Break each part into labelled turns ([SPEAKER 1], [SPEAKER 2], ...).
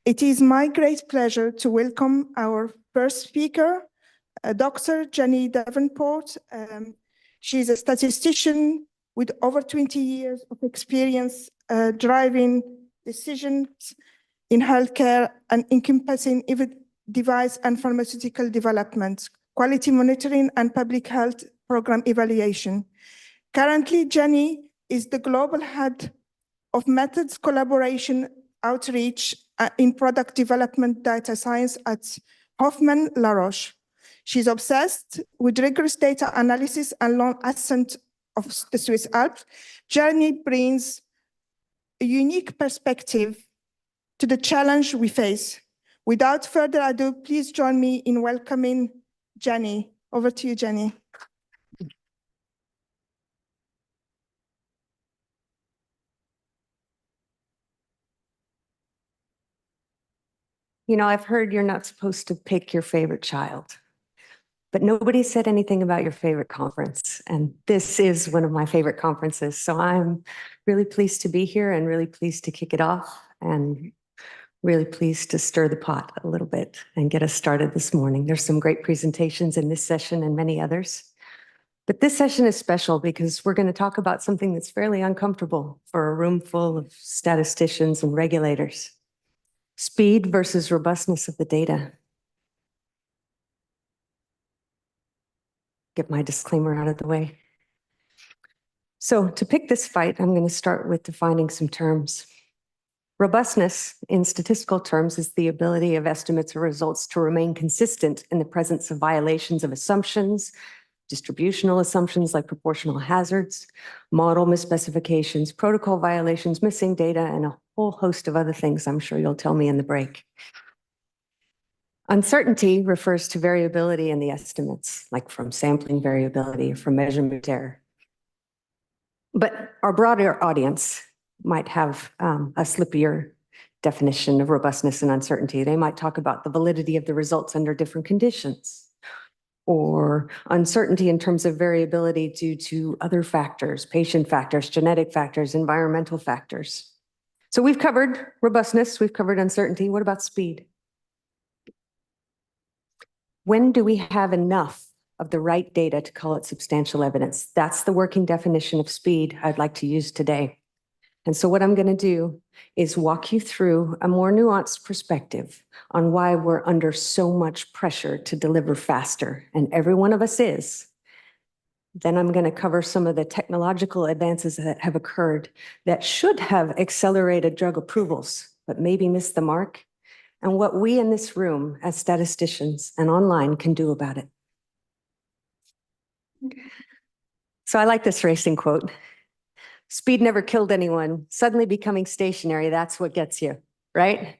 [SPEAKER 1] It is my great pleasure to welcome our first speaker, Dr. Jenny Davenport. She's a statistician with over 20 years of experience driving decisions in healthcare and encompassing device and pharmaceutical development, quality monitoring, and public health program evaluation. Currently, Jenny is the global head of methods collaboration outreach in product development data science at Hoffmann La Roche. She's obsessed with rigorous data analysis and long ascent of the Swiss Alps. Jenny brings a unique perspective to the challenge we face. Without further ado, please join me in welcoming Jenny. Over to you, Jenny.
[SPEAKER 2] You know, I've heard you're not supposed to pick your favorite child, but nobody said anything about your favorite conference. And this is one of my favorite conferences. So I'm really pleased to be here and really pleased to kick it off and really pleased to stir the pot a little bit and get us started this morning. There's some great presentations in this session and many others. But this session is special because we're going to talk about something that's fairly uncomfortable for a room full of statisticians and regulators. Speed versus robustness of the data. Get my disclaimer out of the way. So to pick this fight, I'm going to start with defining some terms. Robustness, in statistical terms, is the ability of estimates or results to remain consistent in the presence of violations of assumptions, distributional assumptions like proportional hazards, model misspecifications, protocol violations, missing data, and a whole host of other things I'm sure you'll tell me in the break. Uncertainty refers to variability in the estimates, like from sampling variability or from measurement error. But our broader audience might have a slippier definition of robustness and uncertainty. They might talk about the validity of the results under different conditions, or uncertainty in terms of variability due to other factors, patient factors, genetic factors, environmental factors. So we've covered robustness, we've covered uncertainty. What about speed? When do we have enough of the right data to call it substantial evidence? That's the working definition of speed I'd like to use today. And so what I'm going to do is walk you through a more nuanced perspective on why we're under so much pressure to deliver faster, and every one of us is. Then I'm going to cover some of the technological advances that have occurred that should have accelerated drug approvals, but maybe missed the mark, and what we in this room as statisticians and online can do about it. So I like this racing quote. Speed never killed anyone. Suddenly becoming stationary, that's what gets you, right?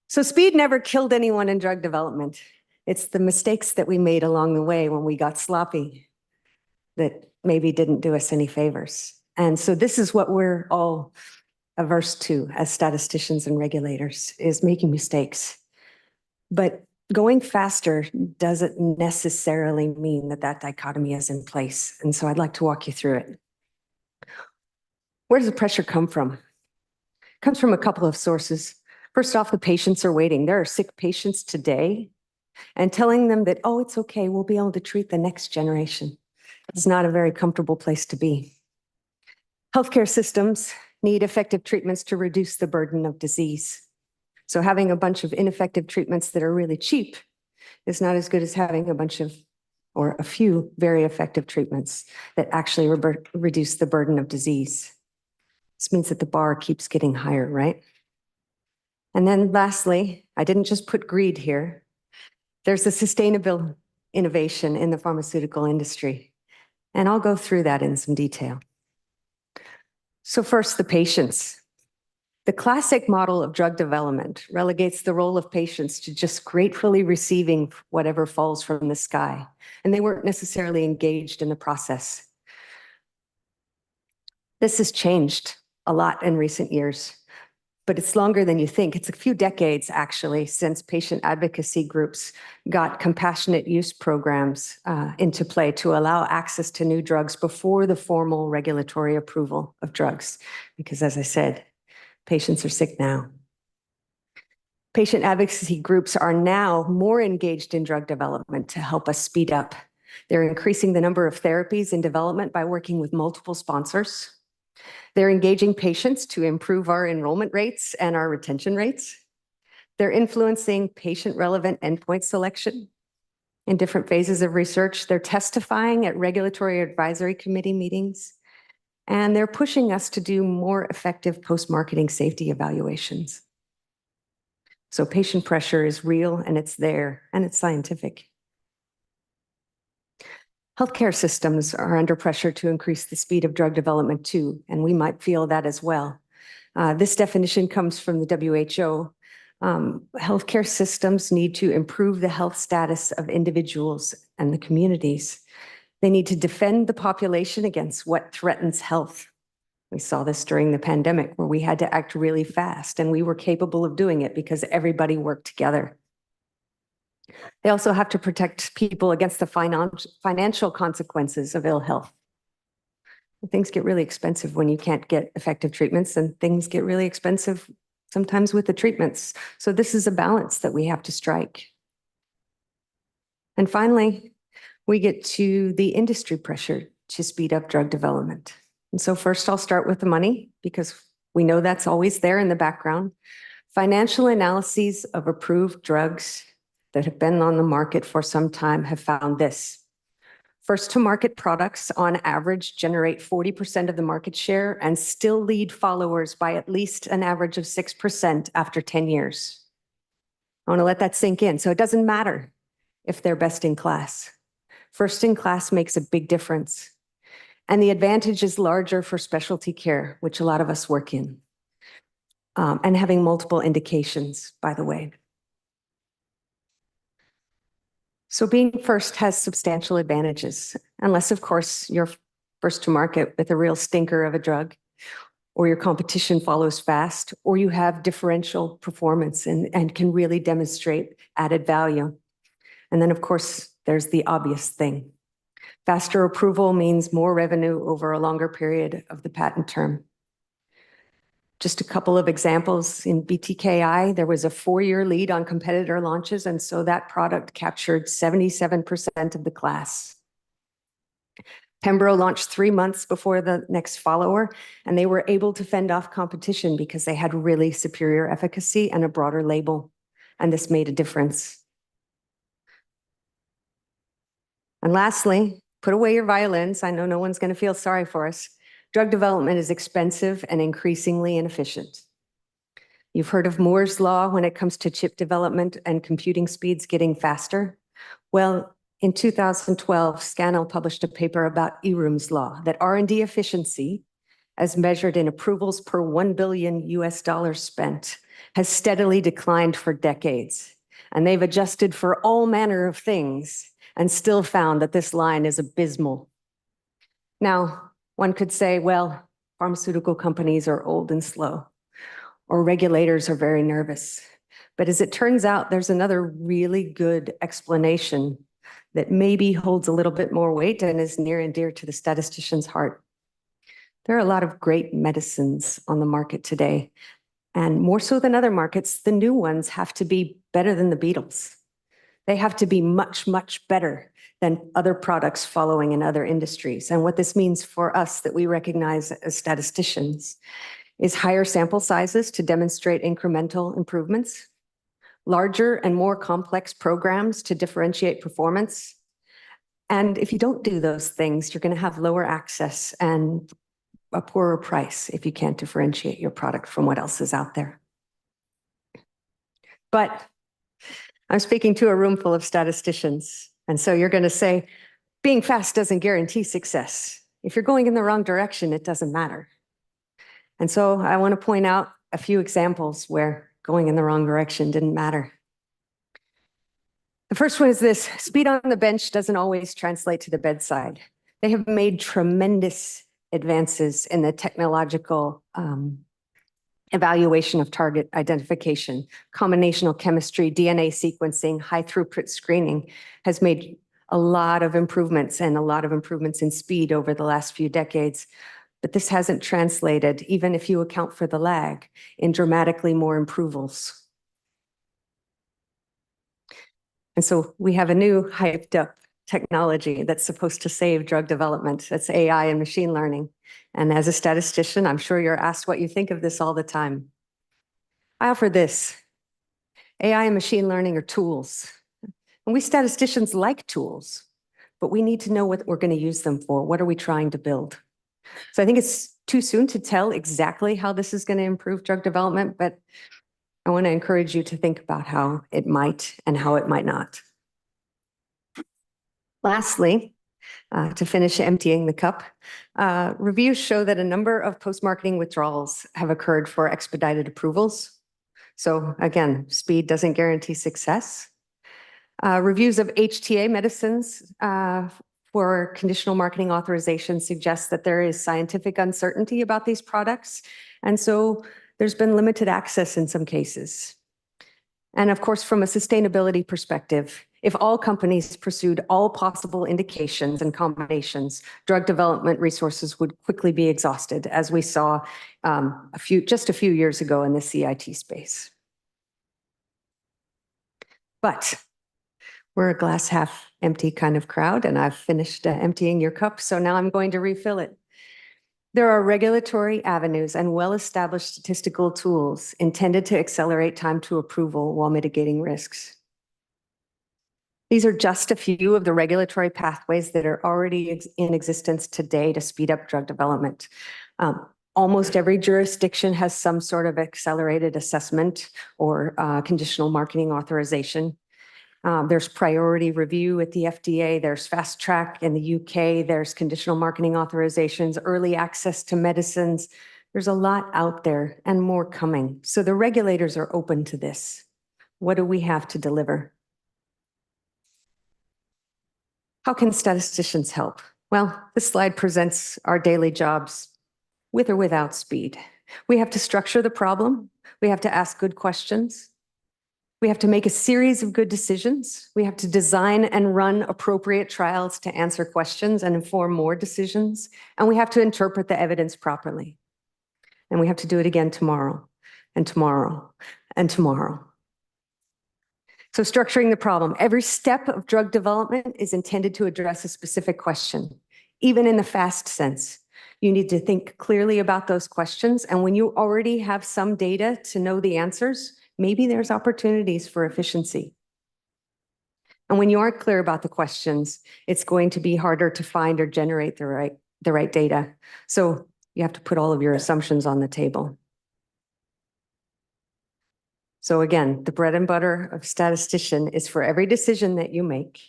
[SPEAKER 2] So speed never killed anyone in drug development. It's the mistakes that we made along the way when we got sloppy that maybe didn't do us any favors. And so this is what we're all averse to as statisticians and regulators, is making mistakes. But going faster doesn't necessarily mean that that dichotomy is in place. And so I'd like to walk you through it. Where does the pressure come from? It comes from a couple of sources. First off, the patients are waiting. There are sick patients today, and telling them that, oh, it's okay, we'll be able to treat the next generation. It's not a very comfortable place to be. Healthcare systems need effective treatments to reduce the burden of disease. So having a bunch of ineffective treatments that are really cheap is not as good as having a bunch of, or a few very effective treatments that actually reduce the burden of disease. This means that the bar keeps getting higher, right? And then lastly, I didn't just put greed here. There's a sustainable innovation in the pharmaceutical industry. And I'll go through that in some detail. So first, the patients. The classic model of drug development relegates the role of patients to just gratefully receiving whatever falls from the sky, and they weren't necessarily engaged in the process. This has changed a lot in recent years, but it's longer than you think. It's a few decades, actually, since patient advocacy groups got compassionate use programs into play to allow access to new drugs before the formal regulatory approval of drugs. Because as I said, patients are sick now. Patient advocacy groups are now more engaged in drug development to help us speed up. They're increasing the number of therapies in development by working with multiple sponsors. They're engaging patients to improve our enrollment rates and our retention rates. They're influencing patient-relevant endpoint selection in different phases of research. They're testifying at regulatory advisory committee meetings, and they're pushing us to do more effective post-marketing safety evaluations. So patient pressure is real, and it's there, and it's scientific. Healthcare systems are under pressure to increase the speed of drug development too, and we might feel that as well. This definition comes from the WHO. Healthcare systems need to improve the health status of individuals and the communities. They need to defend the population against what threatens health. We saw this during the pandemic, where we had to act really fast, and we were capable of doing it because everybody worked together. They also have to protect people against the financial consequences of ill health. Things get really expensive when you can't get effective treatments, and things get really expensive sometimes with the treatments. So this is a balance that we have to strike. And finally, we get to the industry pressure to speed up drug development. And so first I'll start with the money, because we know that's always there in the background. Financial analyses of approved drugs that have been on the market for some time have found this. First to market products on average generate 40% of the market share and still lead followers by at least an average of 6% after 10 years. I want to let that sink in. So it doesn't matter if they're best in class. First in class makes a big difference. And the advantage is larger for specialty care, which a lot of us work in, and having multiple indications, by the way. So being first has substantial advantages, unless, of course, you're first to market with a real stinker of a drug, or your competition follows fast, or you have differential performance and can really demonstrate added value. And then, of course, there's the obvious thing. Faster approval means more revenue over a longer period of the patent term. Just a couple of examples. In BTKI, there was a 4-year lead on competitor launches, and so that product captured 77% of the class. Pembro launched 3 months before the next follower, and they were able to fend off competition because they had really superior efficacy and a broader label, and this made a difference. And lastly, put away your violins. I know no one's going to feel sorry for us. Drug development is expensive and increasingly inefficient. You've heard of Moore's law when it comes to chip development and computing speeds getting faster. Well, in 2012, Scannell published a paper about Eroom's law, that R&D efficiency, as measured in approvals per $1 billion spent, has steadily declined for decades. And they've adjusted for all manner of things and still found that this line is abysmal. Now, one could say, well, pharmaceutical companies are old and slow, or regulators are very nervous. But as it turns out, there's another really good explanation that maybe holds a little bit more weight and is near and dear to the statistician's heart. There are a lot of great medicines on the market today, and more so than other markets, the new ones have to be better than the Beatles. They have to be much, much better than other products following in other industries. And what this means for us that we recognize as statisticians is higher sample sizes to demonstrate incremental improvements, larger and more complex programs to differentiate performance. And if you don't do those things, you're going to have lower access and a poorer price if you can't differentiate your product from what else is out there. But I'm speaking to a room full of statisticians. And so you're going to say, being fast doesn't guarantee success. If you're going in the wrong direction, it doesn't matter. And so I want to point out a few examples where going in the wrong direction didn't matter. The first one is this: speed on the bench doesn't always translate to the bedside. They have made tremendous advances in the technological evaluation of target identification. Combinational chemistry, DNA sequencing, high throughput screening has made a lot of improvements, and a lot of improvements in speed over the last few decades. But this hasn't translated, even if you account for the lag, in dramatically more approvals. And so we have a new hyped up technology that's supposed to save drug development. That's AI and machine learning. And as a statistician, I'm sure you're asked what you think of this all the time. I offer this. AI and machine learning are tools. And we statisticians like tools, but we need to know what we're going to use them for. What are we trying to build? So I think it's too soon to tell exactly how this is going to improve drug development, but I want to encourage you to think about how it might and how it might not. Lastly, to finish emptying the cup, reviews show that a number of post-marketing withdrawals have occurred for expedited approvals. So again, speed doesn't guarantee success. Reviews of HTA medicines for conditional marketing authorization suggest that there is scientific uncertainty about these products. And so there's been limited access in some cases. And of course, from a sustainability perspective, if all companies pursued all possible indications and combinations, drug development resources would quickly be exhausted, as we saw just a few years ago in the CIT space. But we're a glass half empty kind of crowd, and I've finished emptying your cup, so now I'm going to refill it. There are regulatory avenues and well-established statistical tools intended to accelerate time to approval while mitigating risks. These are just a few of the regulatory pathways that are already in existence today to speed up drug development. Almost every jurisdiction has some sort of accelerated assessment or conditional marketing authorization. There's priority review at the FDA, there's fast track in the UK, there's conditional marketing authorizations, early access to medicines. There's a lot out there and more coming. So the regulators are open to this. What do we have to deliver? How can statisticians help? Well, this slide presents our daily jobs with or without speed. We have to structure the problem. We have to ask good questions. We have to make a series of good decisions. We have to design and run appropriate trials to answer questions and inform more decisions. And we have to interpret the evidence properly. And we have to do it again tomorrow and tomorrow and tomorrow. So structuring the problem. Every step of drug development is intended to address a specific question, even in the fast sense. You need to think clearly about those questions. And when you already have some data to know the answers, maybe there's opportunities for efficiency. And when you aren't clear about the questions, it's going to be harder to find or generate the right data. So you have to put all of your assumptions on the table. So again, the bread and butter of statistician is for every decision that you make,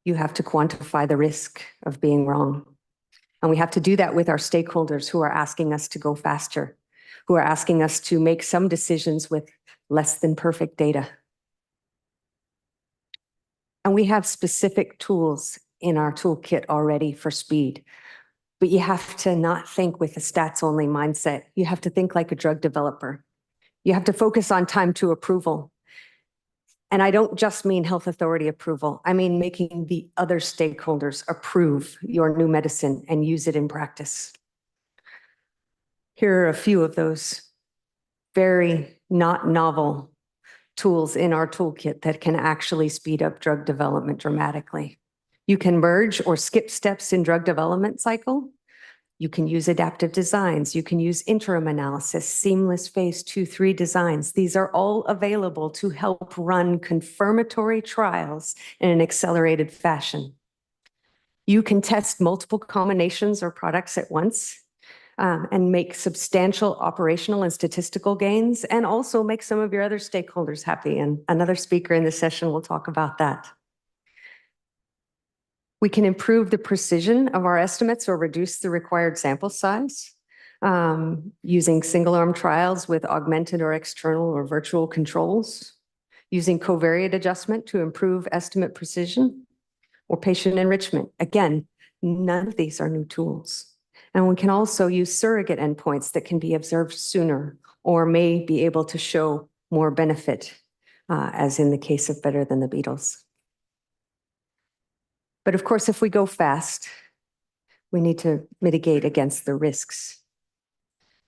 [SPEAKER 2] you have to quantify the risk of being wrong. And we have to do that with our stakeholders who are asking us to go faster, who are asking us to make some decisions with less than perfect data. And we have specific tools in our toolkit already for speed. But you have to not think with a stats-only mindset. You have to think like a drug developer. You have to focus on time to approval. And I don't just mean health authority approval. I mean making the other stakeholders approve your new medicine and use it in practice. Here are a few of those very not novel tools in our toolkit that can actually speed up drug development dramatically. You can merge or skip steps in drug development cycle. You can use adaptive designs. You can use interim analysis, seamless phase 2-3 designs. These are all available to help run confirmatory trials in an accelerated fashion. You can test multiple combinations or products at once and make substantial operational and statistical gains, and also make some of your other stakeholders happy. And another speaker in this session will talk about that. We can improve the precision of our estimates or reduce the required sample size using single-arm trials with augmented or external or virtual controls, using covariate adjustment to improve estimate precision, or patient enrichment. Again, none of these are new tools. And we can also use surrogate endpoints that can be observed sooner or may be able to show more benefit, as in the case of Better Than the Beatles. But of course, if we go fast, we need to mitigate against the risks.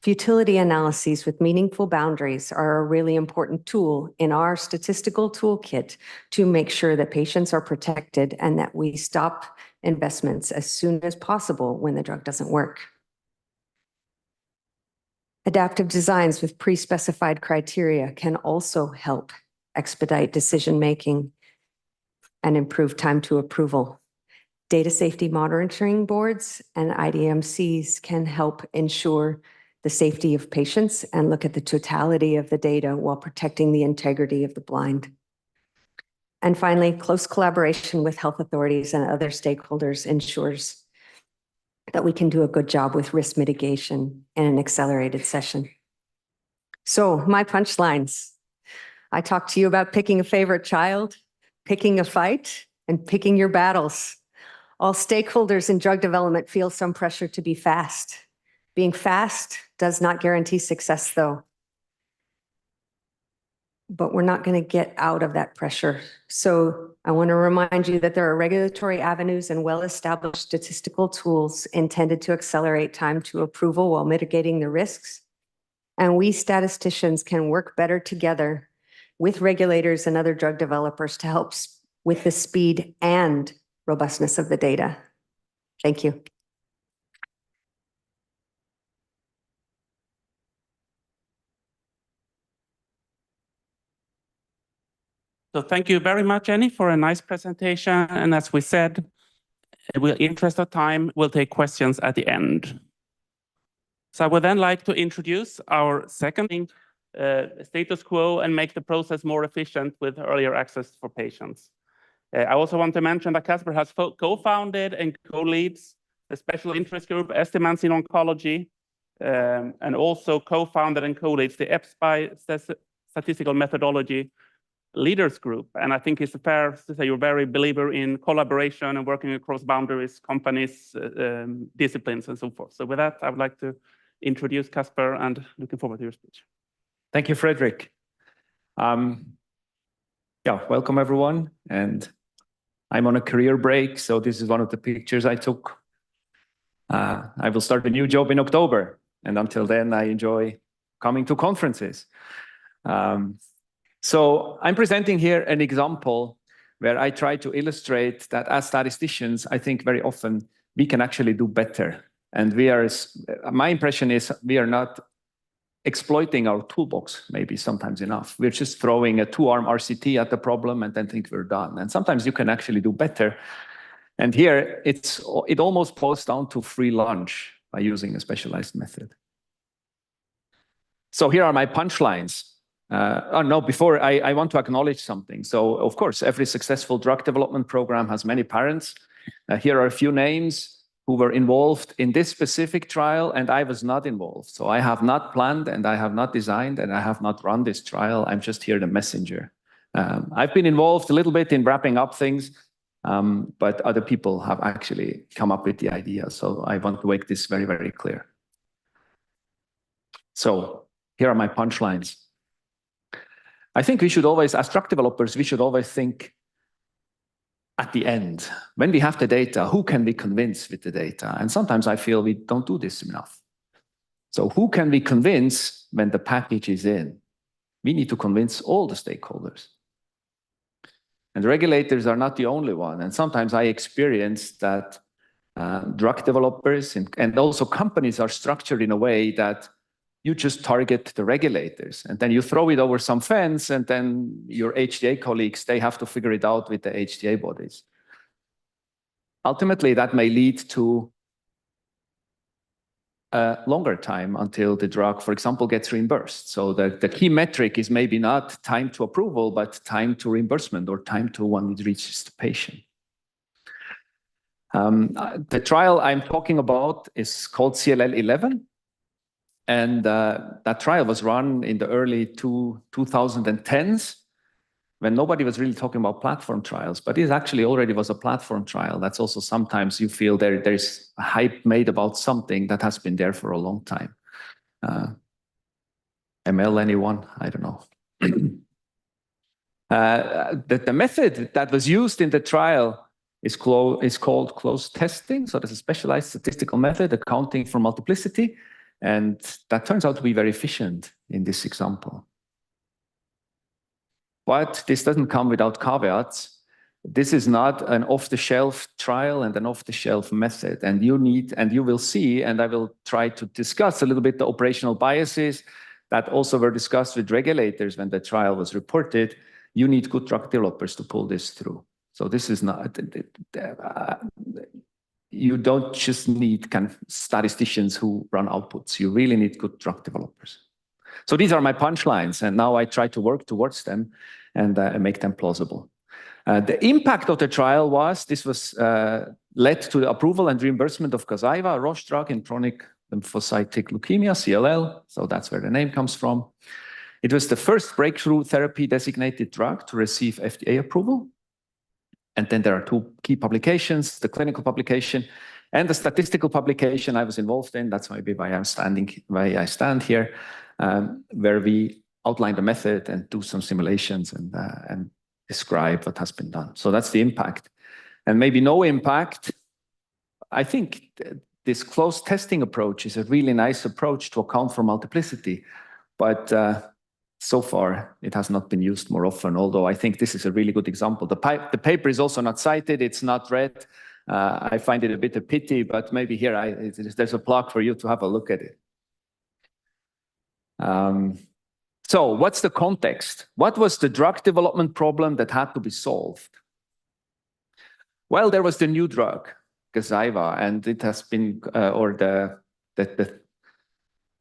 [SPEAKER 2] Futility analyses with meaningful boundaries are a really important tool in our statistical toolkit to make sure that patients are protected and that we stop investments as soon as possible when the drug doesn't work. Adaptive designs with pre-specified criteria can also help expedite decision-making and improve time to approval. Data safety monitoring boards and IDMCs can help ensure the safety of patients and look at the totality of the data while protecting the integrity of the blind. And finally, close collaboration with health authorities and other stakeholders ensures that we can do a good job with risk mitigation in an accelerated session. So my punchlines. I talked to you about picking a favorite child, picking a fight, and picking your battles. All stakeholders in drug development feel some pressure to be fast. Being fast does not guarantee success, though. But we're not going to get out of that pressure. So I want to remind you that there are regulatory avenues and well-established statistical tools intended to accelerate time to approval while mitigating the risks. And we statisticians can work better together with regulators and other drug developers to help with the speed and robustness of the data. Thank you.
[SPEAKER 3] So thank you very much, Jenny, for a nice presentation. And as we said, in interest of time, we'll take questions at the end. So I would then like to introduce our second status quo and make the process more efficient with earlier access for patients. I also want to mention that Casper has co-founded and co-leads the special interest group Estimates in Oncology, and also co-founded and co-leads the EPSPI Statistical Methodology Leaders Group. And I think it's fair to say you're very believer in collaboration and working across boundaries, companies, disciplines, and so forth. So with that, I would like to introduce Casper and looking forward to your speech.
[SPEAKER 4] Thank you, Fredrik. Welcome everyone. And I'm on a career break, so this is one of the pictures I took. I will start a new job in October, and until then, I enjoy coming to conferences. So I'm presenting here an example where I try to illustrate that as statisticians, I think very often we can actually do better. And my impression is we are not exploiting our toolbox maybe sometimes enough. We're just throwing a two-arm RCT at the problem and then think we're done. And sometimes you can actually do better. And here it almost boils down to free lunch by using a specialized method. So here are my punchlines. Before I want to acknowledge something. So of course, every successful drug development program has many parents. Here are a few names who were involved in this specific trial, and I was not involved. So I have not planned, and I have not designed, and I have not run this trial. I'm just here the messenger. I've been involved a little bit in wrapping up things, but other people have actually come up with the idea. So I want to make this very, very clear. So here are my punchlines. I think we should always, as drug developers, we should always think at the end, when we have the data, who can we convince with the data? And sometimes I feel we don't do this enough. So who can we convince when the package is in? We need to convince all the stakeholders. And regulators are not the only one. And sometimes I experience that drug developers and also companies are structured in a way that you just target the regulators and then you throw it over some fence, and then your HTA colleagues, they have to figure it out with the HTA bodies. Ultimately, that may lead to a longer time until the drug, for example, gets reimbursed. So the key metric is maybe not time to approval, but time to reimbursement or time to when it reaches the patient. The trial I'm talking about is called CLL11. And that trial was run in the early 2010s when nobody was really talking about platform trials, but it actually already was a platform trial. That's also sometimes you feel there's a hype made about something that has been there for a long time. ML, anyone? I don't know. The method that was used in the trial is called closed testing. So there's a specialized statistical method accounting for multiplicity. And that turns out to be very efficient in this example. But this doesn't come without caveats. This is not an off-the-shelf trial and an off-the-shelf method. And you will see, and I will try to discuss a little bit the operational biases that also were discussed with regulators when the trial was reported. You need good drug developers to pull this through. So this is not, you don't just need kind of statisticians who run outputs. You really need good drug developers. So these are my punchlines, and now I try to work towards them and make them plausible. The impact of the trial was, this was led to the approval and reimbursement of Gazyva, a Roche drug in chronic lymphocytic leukemia, CLL. So that's where the name comes from. It was the first breakthrough therapy designated drug to receive FDA approval. And then there are two key publications, the clinical publication and the statistical publication I was involved in. That's maybe why I stand here, where we outline the method and do some simulations and describe what has been done. So that's the impact. And maybe no impact. I think this closed testing approach is a really nice approach to account for multiplicity, but so far it has not been used more often, although I think this is a really good example. The paper is also not cited, it's not read. I find it a bit of pity, but maybe here there's a plug for you to have a look at it. So what's the context? What was the drug development problem that had to be solved? Well, there was the new drug, Gazyva, and it has been,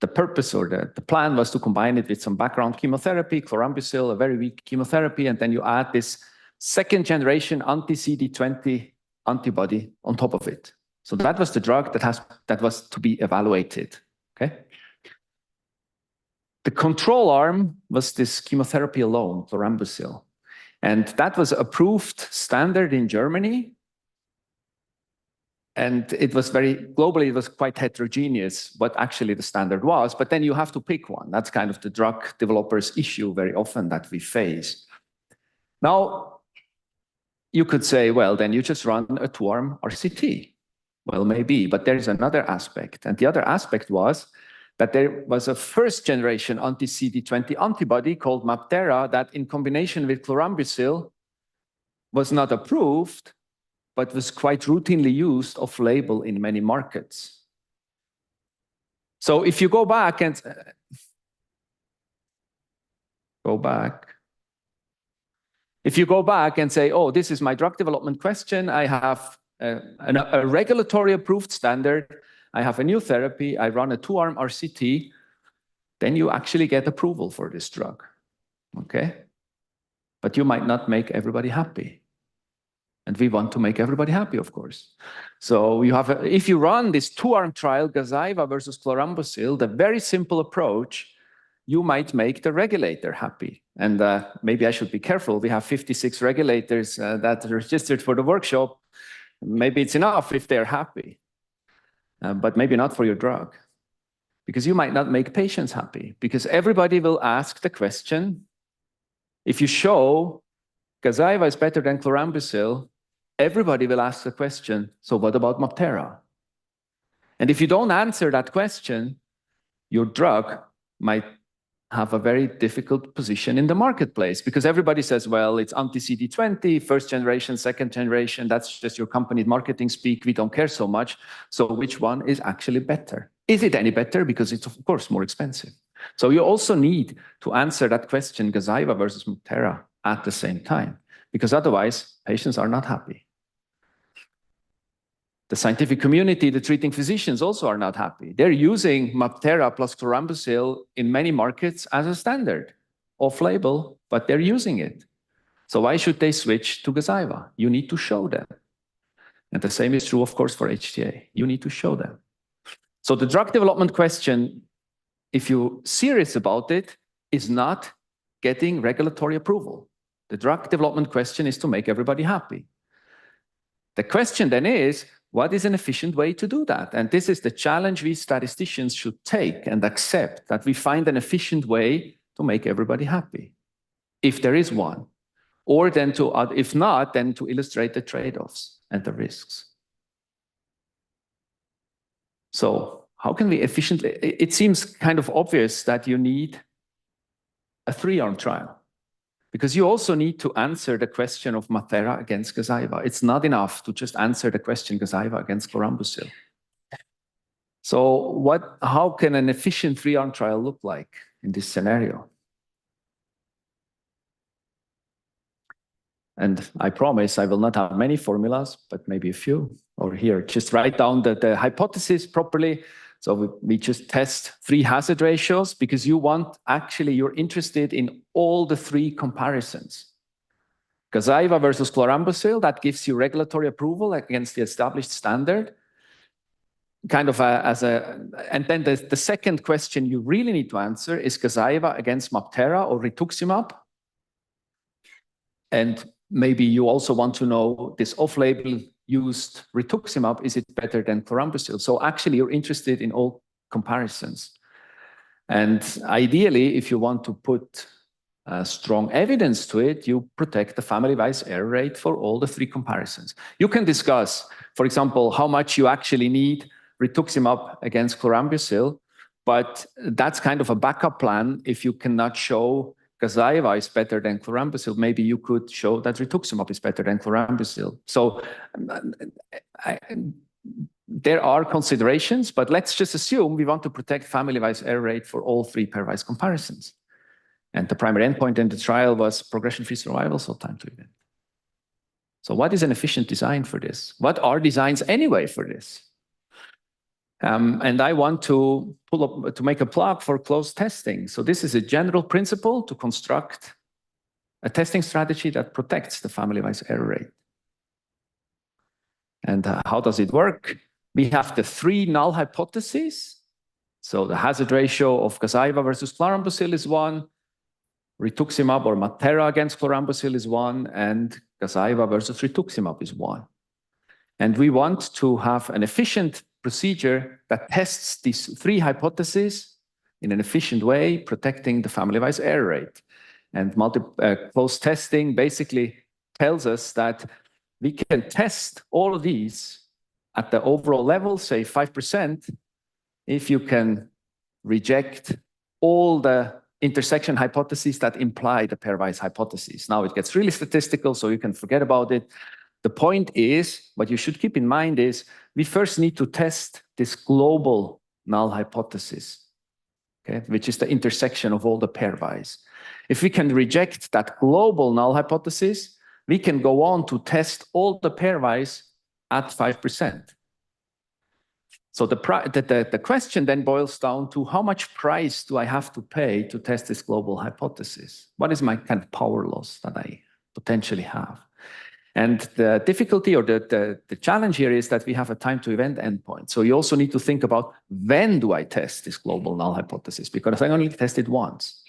[SPEAKER 4] the purpose or the plan was to combine it with some background chemotherapy, chlorambucil, a very weak chemotherapy, and then you add this second generation anti-CD20 antibody on top of it. So that was the drug that was to be evaluated, okay? The control arm was this chemotherapy alone, chlorambucil. And that was approved standard in Germany. And it was globally, it was quite heterogeneous what actually the standard was, but then you have to pick one. That's kind of the drug developers' issue very often that we face. Now, you could say, well, then you just run a 2-arm RCT. Well, maybe, but there is another aspect. And the other aspect was that there was a first generation anti-CD20 antibody called MabThera that in combination with chlorambucil was not approved, but was quite routinely used off-label in many markets. So if you go back and if you go back and say, oh, this is my drug development question, I have a regulatory approved standard, I have a new therapy, I run a 2-arm RCT, then you actually get approval for this drug, okay? But you might not make everybody happy. And we want to make everybody happy, of course. So you have, if you run this 2-arm trial, Gazyva versus chlorambucil, the very simple approach, you might make the regulator happy. And maybe I should be careful. We have 56 regulators that are registered for the workshop. Maybe it's enough if they're happy, but maybe not for your drug. Because you might not make patients happy. Because everybody will ask the question, if you show Gazyva is better than chlorambucil, everybody will ask the question, so what about MabThera? And if you don't answer that question, your drug might have a very difficult position in the marketplace because everybody says, well, it's anti-CD20, first generation, second generation, that's just your company marketing speak, we don't care so much. So which one is actually better? Is it any better? Because it's of course more expensive. So you also need to answer that question, Gazyva versus MabThera, at the same time, because otherwise patients are not happy. The scientific community, the treating physicians also are not happy. They're using MabThera plus chlorambucil in many markets as a standard, off-label, but they're using it. So why should they switch to Gazyva? You need to show them. And the same is true, of course, for HTA. You need to show them. So the drug development question, if you're serious about it, is not getting regulatory approval. The drug development question is to make everybody happy. The question then is, what is an efficient way to do that? And this is the challenge we statisticians should take and accept, that we find an efficient way to make everybody happy, if there is one. Or then to, if not, then to illustrate the trade-offs and the risks. So how can we efficiently, it seems kind of obvious that you need a 3-arm trial, because you also need to answer the question of Matera against Gazyva. It's not enough to just answer the question Gazyva against chlorambucil. So how can an efficient 3-arm trial look like in this scenario? And I promise I will not have many formulas, but maybe a few. Or here, just write down the hypothesis properly. So we just test 3 hazard ratios, because you're interested in all the 3 comparisons. Gazyva versus chlorambucil, that gives you regulatory approval against the established standard. And then the second question you really need to answer is Gazyva against MabThera or rituximab. And maybe you also want to know this off-label used rituximab, is it better than chlorambucil? So actually you're interested in all comparisons. And ideally, if you want to put strong evidence to it, you protect the family-wise error rate for all the 3 comparisons. You can discuss, for example, how much you actually need rituximab against chlorambucil, but that's kind of a backup plan. If you cannot show Gazyva is better than chlorambucil, maybe you could show that rituximab is better than chlorambucil. So there are considerations, but let's just assume we want to protect family-wise error rate for all 3 pairwise comparisons. And the primary endpoint in the trial was progression-free survival, so time to event. So what is an efficient design for this? What are designs anyway for this? And I want to make a plug for closed testing. So this is a general principle to construct a testing strategy that protects the family-wise error rate. And how does it work? We have the 3 null hypotheses. So the hazard ratio of Gazyva versus chlorambucil is 1, rituximab or MabThera against chlorambucil is 1, and Gazyva versus rituximab is 1. And we want to have an efficient procedure that tests these 3 hypotheses in an efficient way, protecting the family-wise error rate. And closed testing basically tells us that we can test all of these at the overall level, say 5%, if you can reject all the intersection hypotheses that imply the pairwise hypothesis. Now it gets really statistical, so you can forget about it. The point is, what you should keep in mind is, we first need to test this global null hypothesis, okay, which is the intersection of all the pairwise. If we can reject that global null hypothesis, we can go on to test all the pairwise at 5%. So the question then boils down to, how much price do I have to pay to test this global hypothesis? What is my kind of power loss that I potentially have? And the difficulty or the challenge here is that we have a time to event endpoint. So you also need to think about, when do I test this global null hypothesis? Because I only tested once.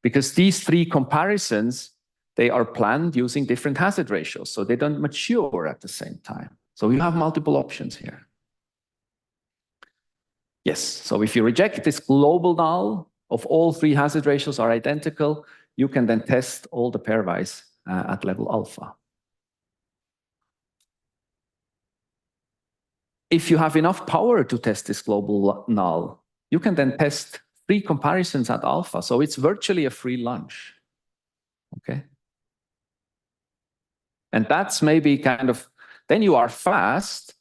[SPEAKER 4] Because these 3 comparisons, they are planned using different hazard ratios, so they don't mature at the same time. So you have multiple options here. Yes, so if you reject this global null of all 3 hazard ratios are identical, you can then test all the pairwise at level alpha. If you have enough power to test this global null, you can then test 3 comparisons at alpha. So it's virtually a free lunch. Okay. And that's maybe kind of, then you are fast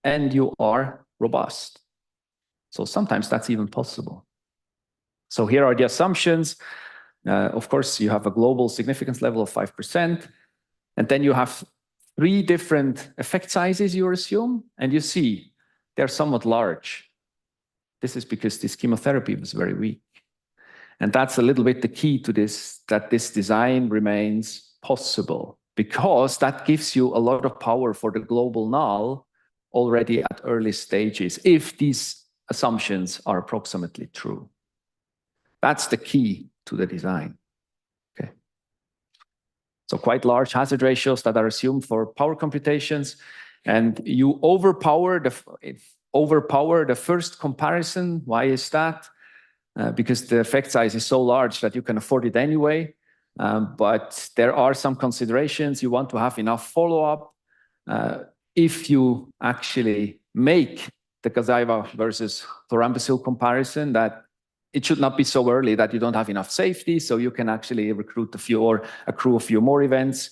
[SPEAKER 4] and you are robust. So sometimes that's even possible. So here are the assumptions. Of course, you have a global significance level of 5%. And then you have 3 different effect sizes you assume, and you see they're somewhat large. This is because this chemotherapy was very weak. And that's a little bit the key to this, that this design remains possible, because that gives you a lot of power for the global null already at early stages, if these assumptions are approximately true. That's the key to the design. Okay. So quite large hazard ratios that are assumed for power computations, and you overpower the first comparison. Why is that? Because the effect size is so large that you can afford it anyway. But there are some considerations. You want to have enough follow-up. If you actually make the Gazyva versus chlorambucil comparison, that it should not be so early that you don't have enough safety, so you can actually recruit a few or accrue a few more events.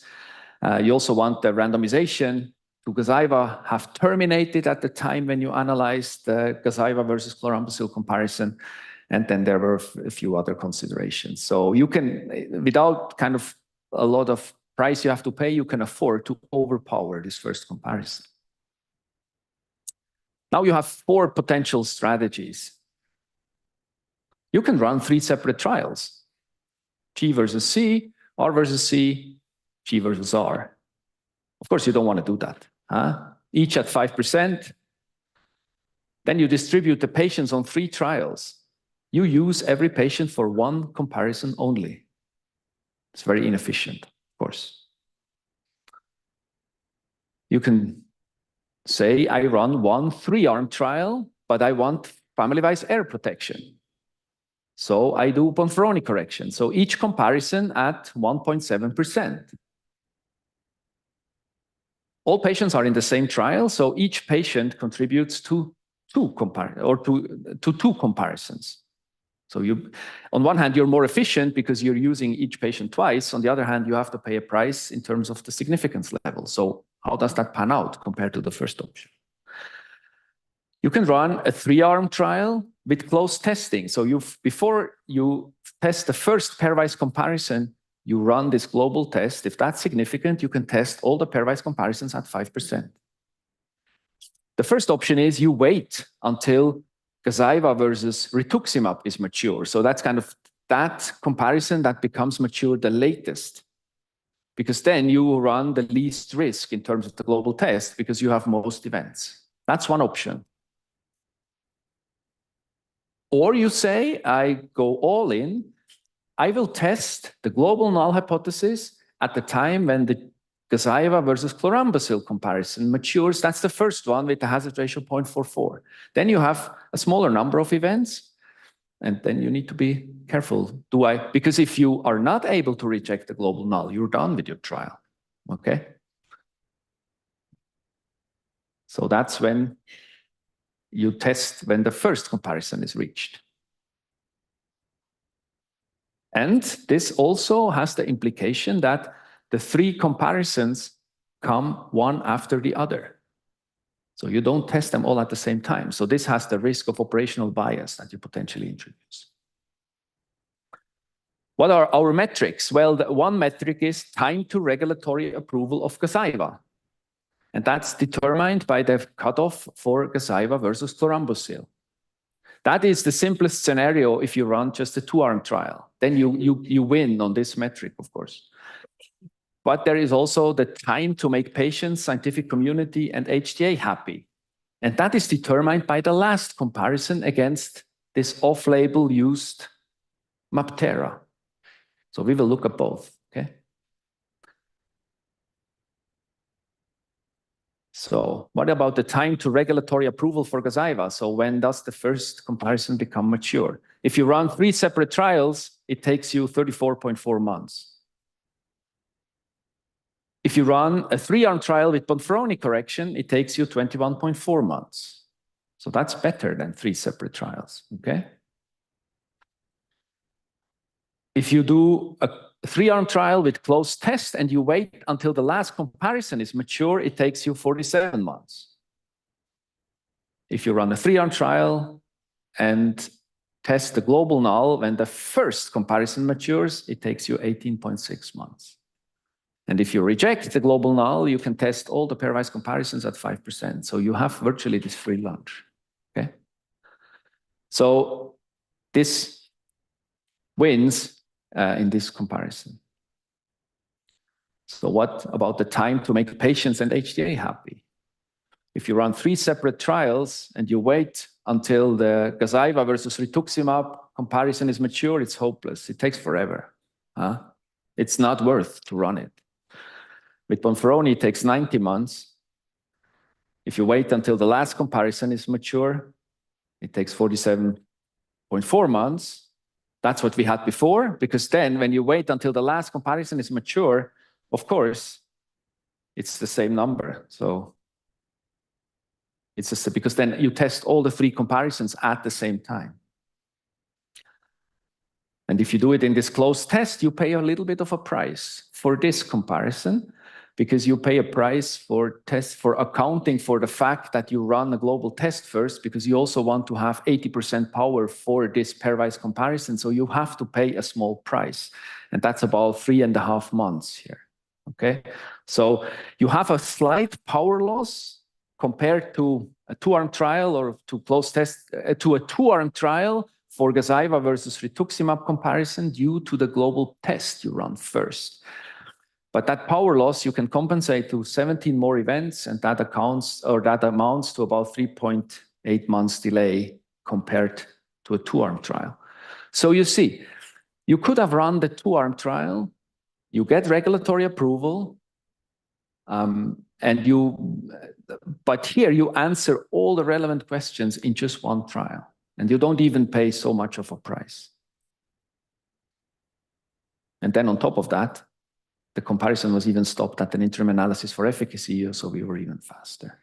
[SPEAKER 4] You also want the randomization to Gazyva have terminated at the time when you analyzed the Gazyva versus chlorambucil comparison. And then there were a few other considerations. So you can, without kind of a lot of price you have to pay, you can afford to overpower this first comparison. Now you have 4 potential strategies. You can run 3 separate trials: G versus C, R versus C, G versus R. Of course, you don't want to do that. Each at 5%. Then you distribute the patients on 3 trials. You use every patient for 1 comparison only. It's very inefficient, of course. You can say, I run 1 3-arm trial, but I want family-wise error protection. So I do Bonferroni correction. So each comparison at 1.7%. All patients are in the same trial, so each patient contributes to 2 comparisons. So you, on one hand, you're more efficient because you're using each patient twice. On the other hand, you have to pay a price in terms of the significance level. So how does that pan out compared to the first option? You can run a 3-arm trial with close testing. So before you test the first pairwise comparison, you run this global test. If that's significant, you can test all the pairwise comparisons at 5%. The first option is you wait until Gazyva versus rituximab is mature. So that's kind of that comparison that becomes mature the latest, because then you run the least risk in terms of the global test because you have most events. That's one option. Or you say, I go all in. I will test the global null hypothesis at the time when the Gazyva versus chlorambucil comparison matures. That's the first one with the hazard ratio 0.44. Then you have a smaller number of events, and then you need to be careful. Because if you are not able to reject the global null, you're done with your trial. Okay? So that's when you test when the first comparison is reached. And this also has the implication that the 3 comparisons come one after the other. So you don't test them all at the same time. So this has the risk of operational bias that you potentially introduce. What are our metrics? Well, one metric is time to regulatory approval of Gazyva. And that's determined by the cutoff for Gazyva versus chlorambucil. That is the simplest scenario if you run just a 2-arm trial. Then you win on this metric, of course. But there is also the time to make patients, scientific community, and HTA happy. And that is determined by the last comparison against this off-label used MabThera. So we will look at both, okay? So what about the time to regulatory approval for Gazyva? So when does the first comparison become mature? If you run 3 separate trials, it takes you 34.4 months. If you run a 3-arm trial with Bonferroni correction, it takes you 21.4 months. So that's better than 3 separate trials, okay? If you do a 3-arm trial with close test and you wait until the last comparison is mature, it takes you 47 months. If you run a 3-arm trial and test the global null when the first comparison matures, it takes you 18.6 months. And if you reject the global null, you can test all the pairwise comparisons at 5%. So you have virtually this free lunch, okay? So this wins in this comparison. So what about the time to make patients and HTA happy? If you run 3 separate trials and you wait until the Gazyva versus rituximab comparison is mature, it's hopeless. It takes forever. It's not worth to run it. With Bonferroni, it takes 90 months. If you wait until the last comparison is mature, it takes 47.4 months. That's what we had before, because then when you wait until the last comparison is mature, of course, it's the same number. So It's just because then you test all the three comparisons at the same time. And if you do it in this closed test, you pay a little bit of a price for this comparison, because you pay a price for accounting for the fact that you run a global test first, because you also want to have 80% power for this pairwise comparison. So you have to pay a small price. And that's about 3.5 months here. Okay. So you have a slight power loss compared to a two-arm trial or to closed test, to a two-arm trial for Gazyva versus rituximab comparison due to the global test you run first. But that power loss you can compensate to 17 more events, and that amounts to about 3.8 months delay compared to a two-arm trial. So you see, you could have run the two-arm trial, you get regulatory approval, but here you answer all the relevant questions in just one trial, and you don't even pay so much of a price. And then on top of that, the comparison was even stopped at an interim analysis for efficacy, so we were even faster.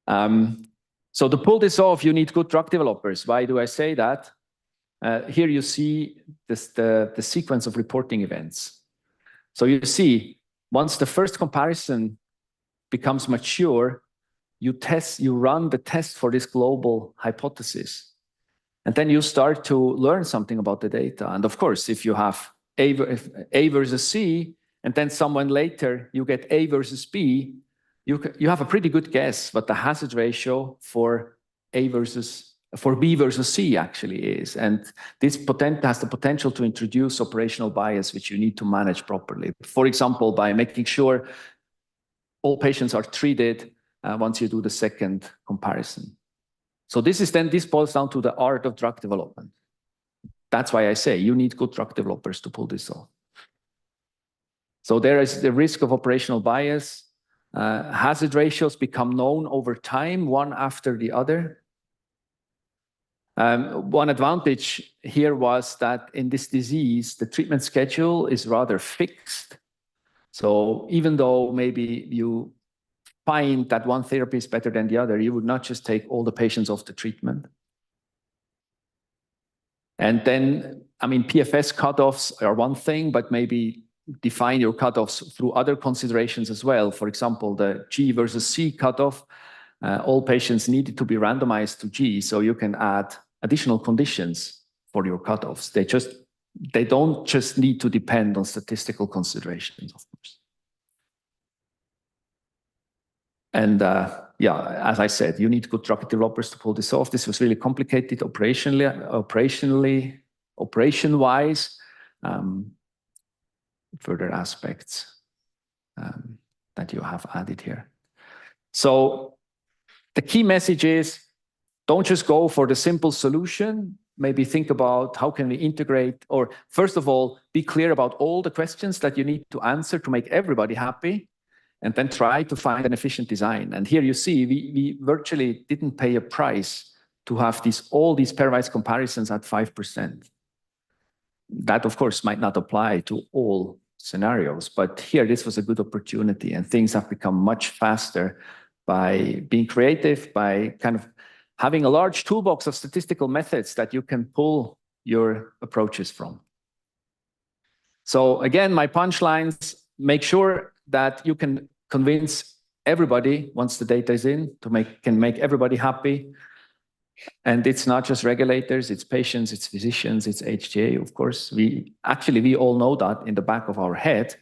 [SPEAKER 4] So to pull this off, you need good drug developers. Why do I say that? Here you see the sequence of reporting events. So you see, once the first comparison becomes mature, you run the test for this global hypothesis. And then you start to learn something about the data. And of course, if you have A versus C, and then someone later you get A versus B, you have a pretty good guess what the hazard ratio for B versus C actually is. And this has the potential to introduce operational bias, which you need to manage properly. For example, by making sure all patients are treated once you do the second comparison. So this boils down to the art of drug development. That's why I say you need good drug developers to pull this off. So there is the risk of operational bias. Hazard ratios become known over time, one after the other. One advantage here was that in this disease, the treatment schedule is rather fixed. So even though maybe you find that one therapy is better than the other, you would not just take all the patients off the treatment. And then, I mean, PFS cutoffs are one thing, but maybe define your cutoffs through other considerations as well. For example, the G versus C cutoff, all patients needed to be randomized to G, so you can add additional conditions for your cutoffs. They don't just need to depend on statistical considerations, of course. And yeah, as I said, you need good drug developers to pull this off. This was really complicated operation-wise. Further aspects that you have added here. So the key message is, don't just go for the simple solution. Maybe think about how can we integrate, or first of all, be clear about all the questions that you need to answer to make everybody happy, and then try to find an efficient design. And here you see, we virtually didn't pay a price to have all these pairwise comparisons at 5%. That, of course, might not apply to all scenarios, but here this was a good opportunity, and things have become much faster by being creative, by kind of having a large toolbox of statistical methods that you can pull your approaches from. So again, my punchlines: make sure that you can convince everybody once the data is in, can make everybody happy. And it's not just regulators, it's patients, it's physicians, it's HTA, of course. We all know that in the back of our head,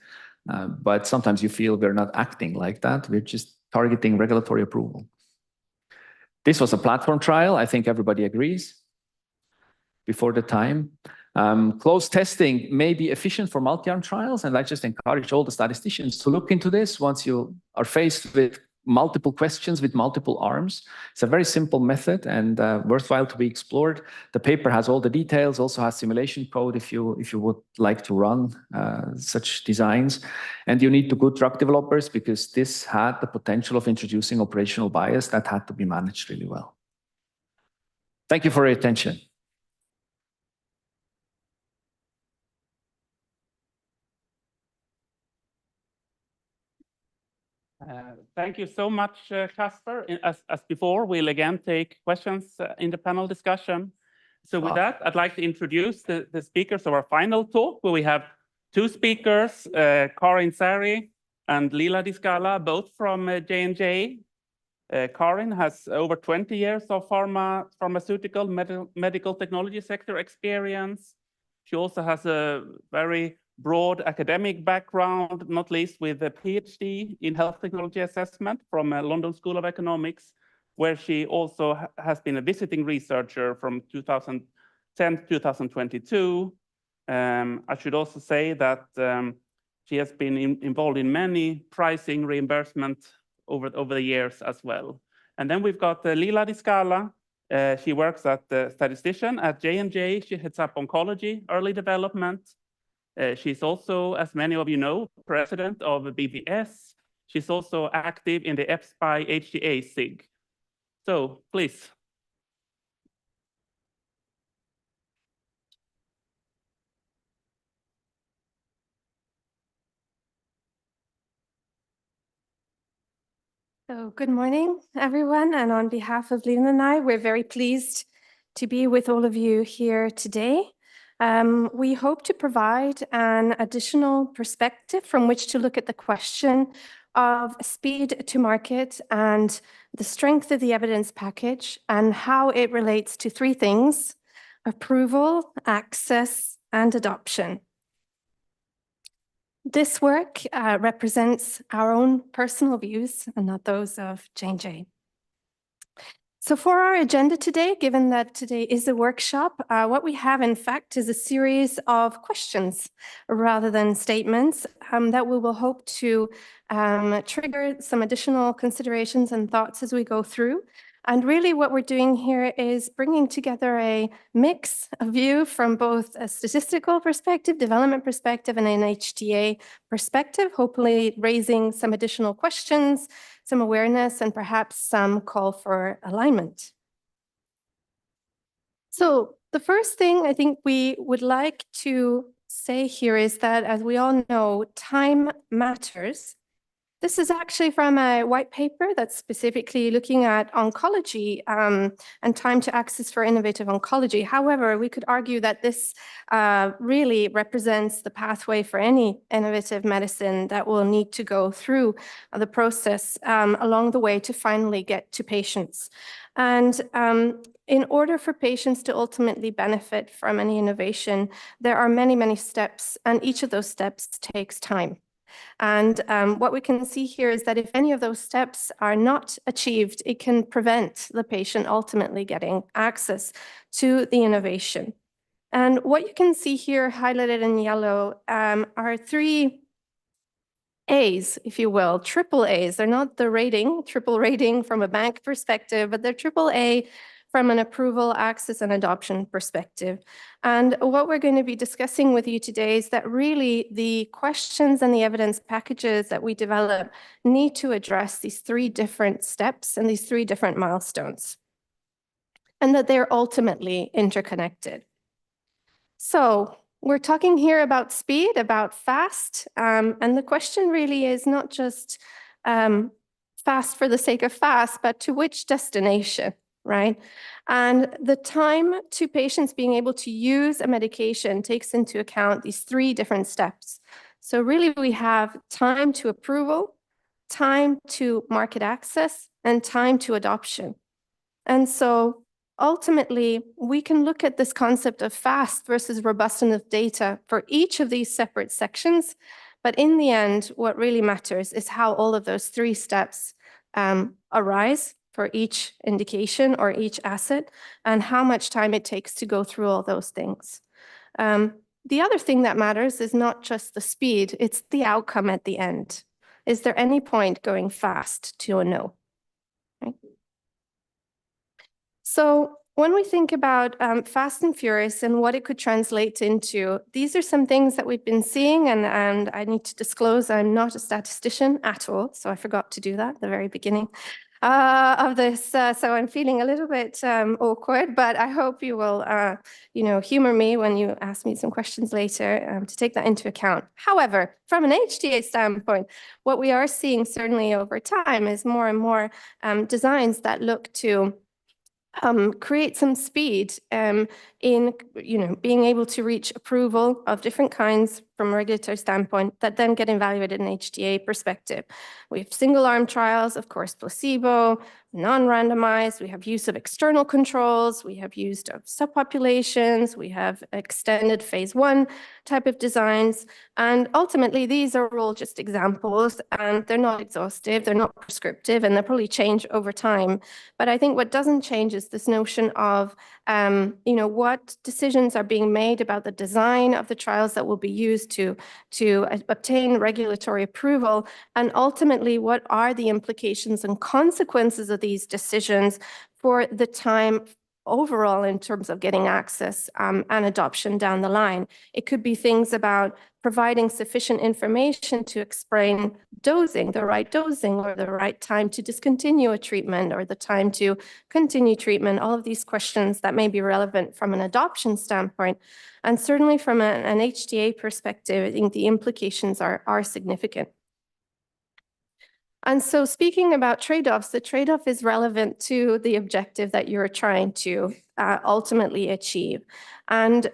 [SPEAKER 4] but sometimes you feel we're not acting like that. We're just targeting regulatory approval. This was a platform trial. I think everybody agrees before the time. Closed testing may be efficient for multi-arm trials, and I just encourage all the statisticians to look into this once you are faced with multiple questions with multiple arms. It's a very simple method and worthwhile to be explored. The paper has all the details, also has simulation code if you would like to run such designs. And you need good drug developers, because this had the potential of introducing operational bias that had to be managed really well. Thank you for your attention.
[SPEAKER 3] Thank you so much, Casper. As before, we'll again take questions in the panel discussion. So with that, I'd like to introduce the speakers of our final talk, where we have two speakers, Karin Sari and Lila Diskala, both from J&J. Karin has over 20 years of pharmaceutical medical technology sector experience. She also has a very broad academic background, not least with a PhD in health technology assessment from London School of Economics, where she also has been a visiting researcher from 2010 to 2022. I should also say that she has been involved in many pricing reimbursement over the years as well. And then we've got Lila Diskala. She works as a statistician at J&J. She heads up oncology, early development. She's also, as many of you know, president of BBS. She's also active in the EFSPI HTA SIG. So please.
[SPEAKER 5] So good morning, everyone. And on behalf of Lina and I, we're very pleased to be with all of you here today. We hope to provide an additional perspective from which to look at the question of speed to market and the strength of the evidence package and how it relates to three things: approval, access, and adoption. This work represents our own personal views and not those of J&J. So for our agenda today, given that today is a workshop, what we have in fact is a series of questions rather than statements that we will hope to trigger some additional considerations and thoughts as we go through. And really what we're doing here is bringing together a mix of view from both a statistical perspective, development perspective, and an HTA perspective, hopefully raising some additional questions, some awareness, and perhaps some call for alignment. So the first thing I think we would like to say here is that, as we all know, time matters. This is actually from a white paper that's specifically looking at oncology and time to access for innovative oncology. However, we could argue that this really represents the pathway for any innovative medicine that will need to go through the process along the way to finally get to patients. And in order for patients to ultimately benefit from any innovation, there are many, many steps, and each of those steps takes time. And what we can see here is that if any of those steps are not achieved, it can prevent the patient ultimately getting access to the innovation. And what you can see here highlighted in yellow are three A's, if you will, triple A's. They're not the rating, triple rating from a bank perspective, but they're triple A from an approval, access, and adoption perspective. And what we're going to be discussing with you today is that really the questions and the evidence packages that we develop need to address these three different steps and these three different milestones, and that they're ultimately interconnected. So we're talking here about speed, about fast, and the question really is not just fast for the sake of fast, but to which destination? Right? And the time to patients being able to use a medication takes into account these three different steps. So really we have time to approval, time to market access, and time to adoption. And so ultimately we can look at this concept of fast versus robust enough data for each of these separate sections. But in the end, what really matters is how all of those three steps arise for each indication or each asset, and how much time it takes to go through all those things. The other thing that matters is not just the speed, it's the outcome at the end. Is there any point going fast to a no? Right? So when we think about fast and furious and what it could translate into, these are some things that we've been seeing, and I need to disclose I'm not a statistician at all, so I forgot to do that at the very beginning. of this, so I'm feeling a little bit awkward, but I hope you will, humor me when you ask me some questions later to take that into account. However, from an HTA standpoint, what we are seeing certainly over time is more and more designs that look to create some speed in being able to reach approval of different kinds from a regulatory standpoint that then get evaluated in HTA perspective. We have single arm trials, of course, placebo, non-randomized, we have use of external controls, we have use of subpopulations, we have extended phase 1 type of designs. And ultimately, these are all just examples and they're not exhaustive, they're not prescriptive, and they'll probably change over time. But I think what doesn't change is this notion of, what decisions are being made about the design of the trials that will be used to obtain regulatory approval, and ultimately, what are the implications and consequences of these decisions for the time overall in terms of getting access and adoption down the line. It could be things about providing sufficient information to explain dosing, the right dosing, or the right time to discontinue a treatment, or the time to continue treatment, all of these questions that may be relevant from an adoption standpoint. And certainly from an HTA perspective, I think the implications are significant. And so speaking about trade-offs, the trade-off is relevant to the objective that you're trying to ultimately achieve. And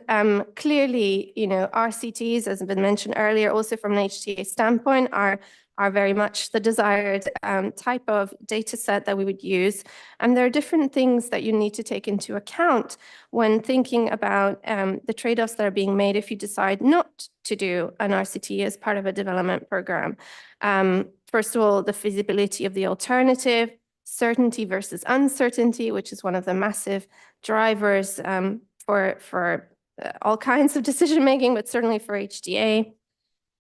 [SPEAKER 5] clearly, RCTs, as has been mentioned earlier, also from an HTA standpoint, are very much the desired type of data set that we would use. And there are different things that you need to take into account when thinking about the trade-offs that are being made if you decide not to do an RCT as part of a development program. First of all, the feasibility of the alternative, certainty versus uncertainty, which is one of the massive drivers for all kinds of decision-making, but certainly for HTA.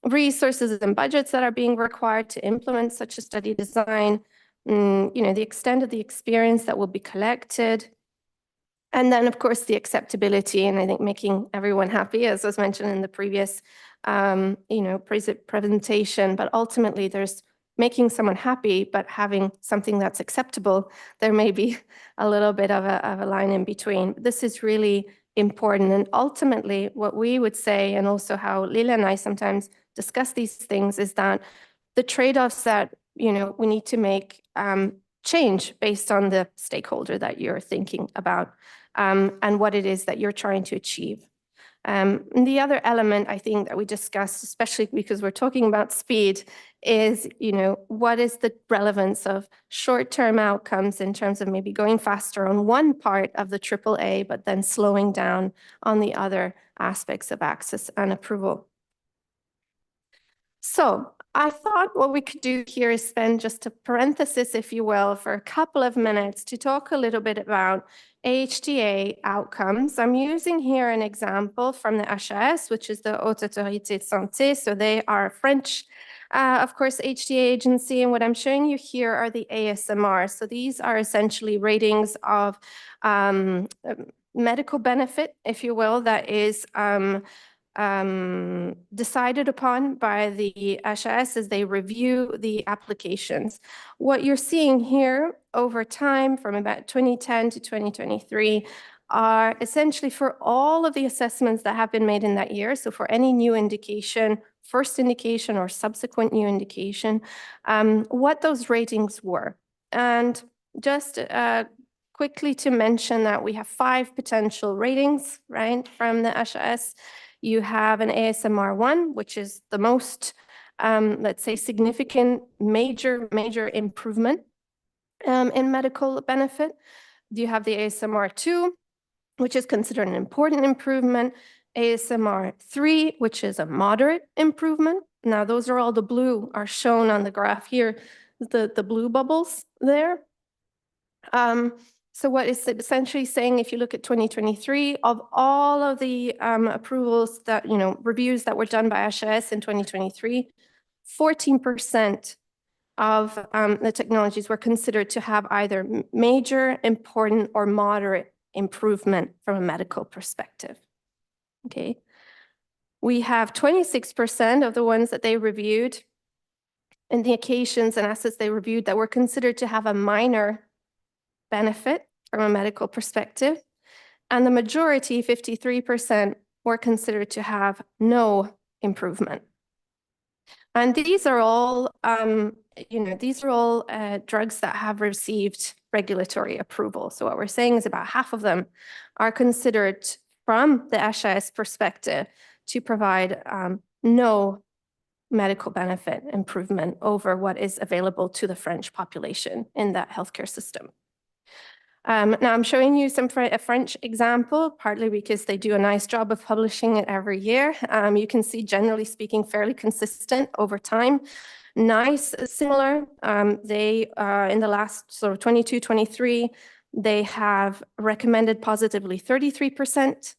[SPEAKER 5] Resources and budgets that are being required to implement such a study design, the extent of the experience that will be collected, and then, of course, the acceptability, and I think making everyone happy, as was mentioned in the previous, presentation. But ultimately, there's making someone happy, but having something that's acceptable. There may be a little bit of a line in between. This is really important, and ultimately, what we would say, and also how Lila and I sometimes discuss these things, is that the trade-offs that we need to make change based on the stakeholder that you're thinking about and what it is that you're trying to achieve. And the other element I think that we discussed, especially because we're talking about speed, is, what is the relevance of short-term outcomes in terms of maybe going faster on one part of the AAA, but then slowing down on the other aspects of access and approval. So I thought what we could do here is spend just a parenthesis, if you will, for a couple of minutes to talk a little bit about HTA outcomes. I'm using here an example from the HAS, which is the Haute Autorité de Santé. So they are French, of course, HTA agency. And what I'm showing you here are the ASMR. So these are essentially ratings of medical benefit, if you will, that is decided upon by the HAS as they review the applications. What you're seeing here over time from about 2010 to 2023 are essentially for all of the assessments that have been made in that year. So for any new indication, first indication or subsequent new indication, what those ratings were. And just quickly to mention that we have 5 potential ratings, right, from the HAS. You have an ASMR 1, which is the most, let's say, significant major improvement in medical benefit. You have the ASMR 2, which is considered an important improvement. ASMR 3, which is a moderate improvement. Now, those are all the blue are shown on the graph here, the blue bubbles there. So what it's essentially saying, if you look at 2023, of all of the approvals that, reviews that were done by HAS in 2023, 14% of the technologies were considered to have either major, important, or moderate improvement from a medical perspective. Okay. We have 26% of the ones that they reviewed indications and assets they reviewed that were considered to have a minor benefit from a medical perspective. And the majority, 53%, were considered to have no improvement. And these are all, drugs that have received regulatory approval. So what we're saying is about half of them are considered from the HIS perspective to provide no medical benefit improvement over what is available to the French population in that healthcare system. Now I'm showing you a French example, partly because they do a nice job of publishing it every year. You can see, generally speaking, fairly consistent over time. Nice, similar. They in the last sort of 22, 23, they have recommended positively 33%.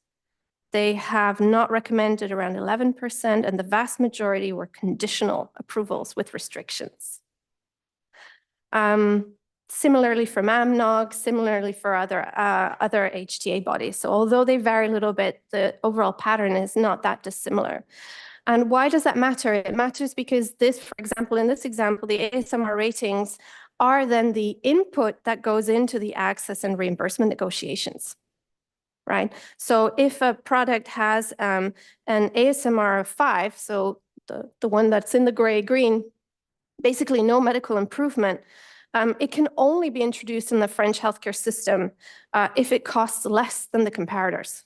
[SPEAKER 5] They have not recommended around 11%, and the vast majority were conditional approvals with restrictions. Similarly for MAMNOG, similarly for other HTA bodies. So although they vary a little bit, the overall pattern is not that dissimilar. And why does that matter? It matters because this, for example, in this example, the ASMR ratings are then the input that goes into the access and reimbursement negotiations, right? So if a product has an ASMR of 5, so the one that's in the gray-green, basically no medical improvement, it can only be introduced in the French healthcare system if it costs less than the comparators.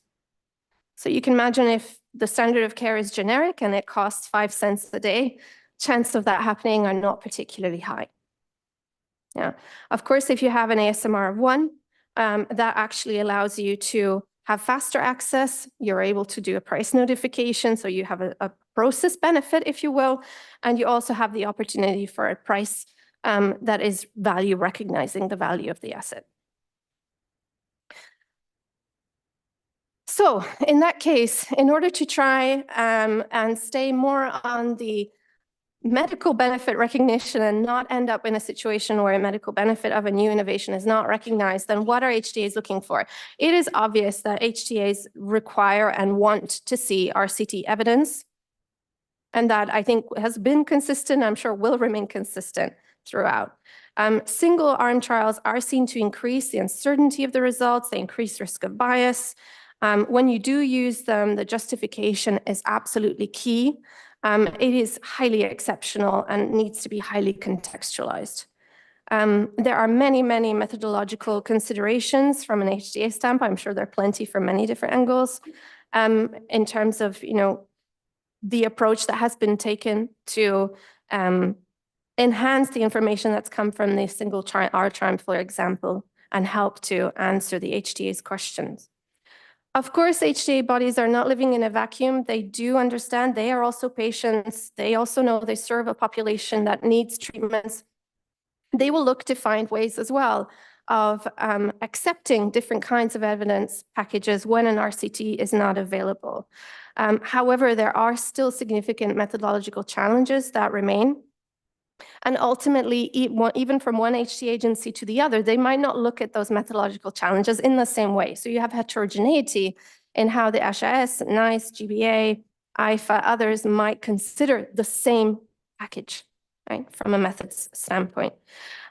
[SPEAKER 5] So you can imagine if the standard of care is generic and it costs 5 cents a day, chances of that happening are not particularly high. Yeah. Of course, if you have an ASMR of 1, that actually allows you to have faster access. You're able to do a price notification, so you have a process benefit, if you will, and you also have the opportunity for a price that is value recognizing the value of the asset. So in that case, in order to try and stay more on the medical benefit recognition and not end up in a situation where a medical benefit of a new innovation is not recognized, then what are HTAs looking for? It is obvious that HTAs require and want to see RCT evidence, and that I think has been consistent, I'm sure will remain consistent throughout. Single-arm trials are seen to increase the uncertainty of the results, they increase risk of bias. When you do use them, the justification is absolutely key. It is highly exceptional and needs to be highly contextualized. There are many, many methodological considerations from an HTA standpoint. I'm sure there are plenty from many different angles in terms of, the approach that has been taken to enhance the information that's come from the single R-triumph, for example, and help to answer the HTA's questions. Of course, HTA bodies are not living in a vacuum. They do understand they are also patients. They also know they serve a population that needs treatments. They will look to find ways as well of accepting different kinds of evidence packages when an RCT is not available. However, there are still significant methodological challenges that remain. And ultimately, even from one HTA agency to the other, they might not look at those methodological challenges in the same way. So you have heterogeneity in how the HIS, NICE, GBA, IFA, others might consider the same package, right, from a methods standpoint.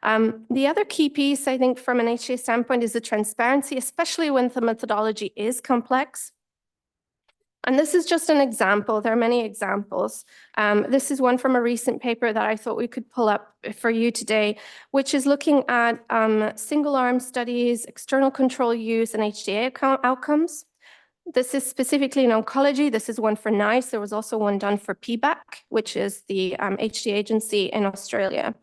[SPEAKER 5] The other key piece, I think, from an HTA standpoint is the transparency, especially when the methodology is complex. And this is just an example. There are many examples. This is one from a recent paper that I thought we could pull up for you today, which is looking at single-arm studies, external control use, and HTA outcomes. This is specifically in oncology. This is one for NICE. There was also one done for PBAC, which is the HTA agency in Australia.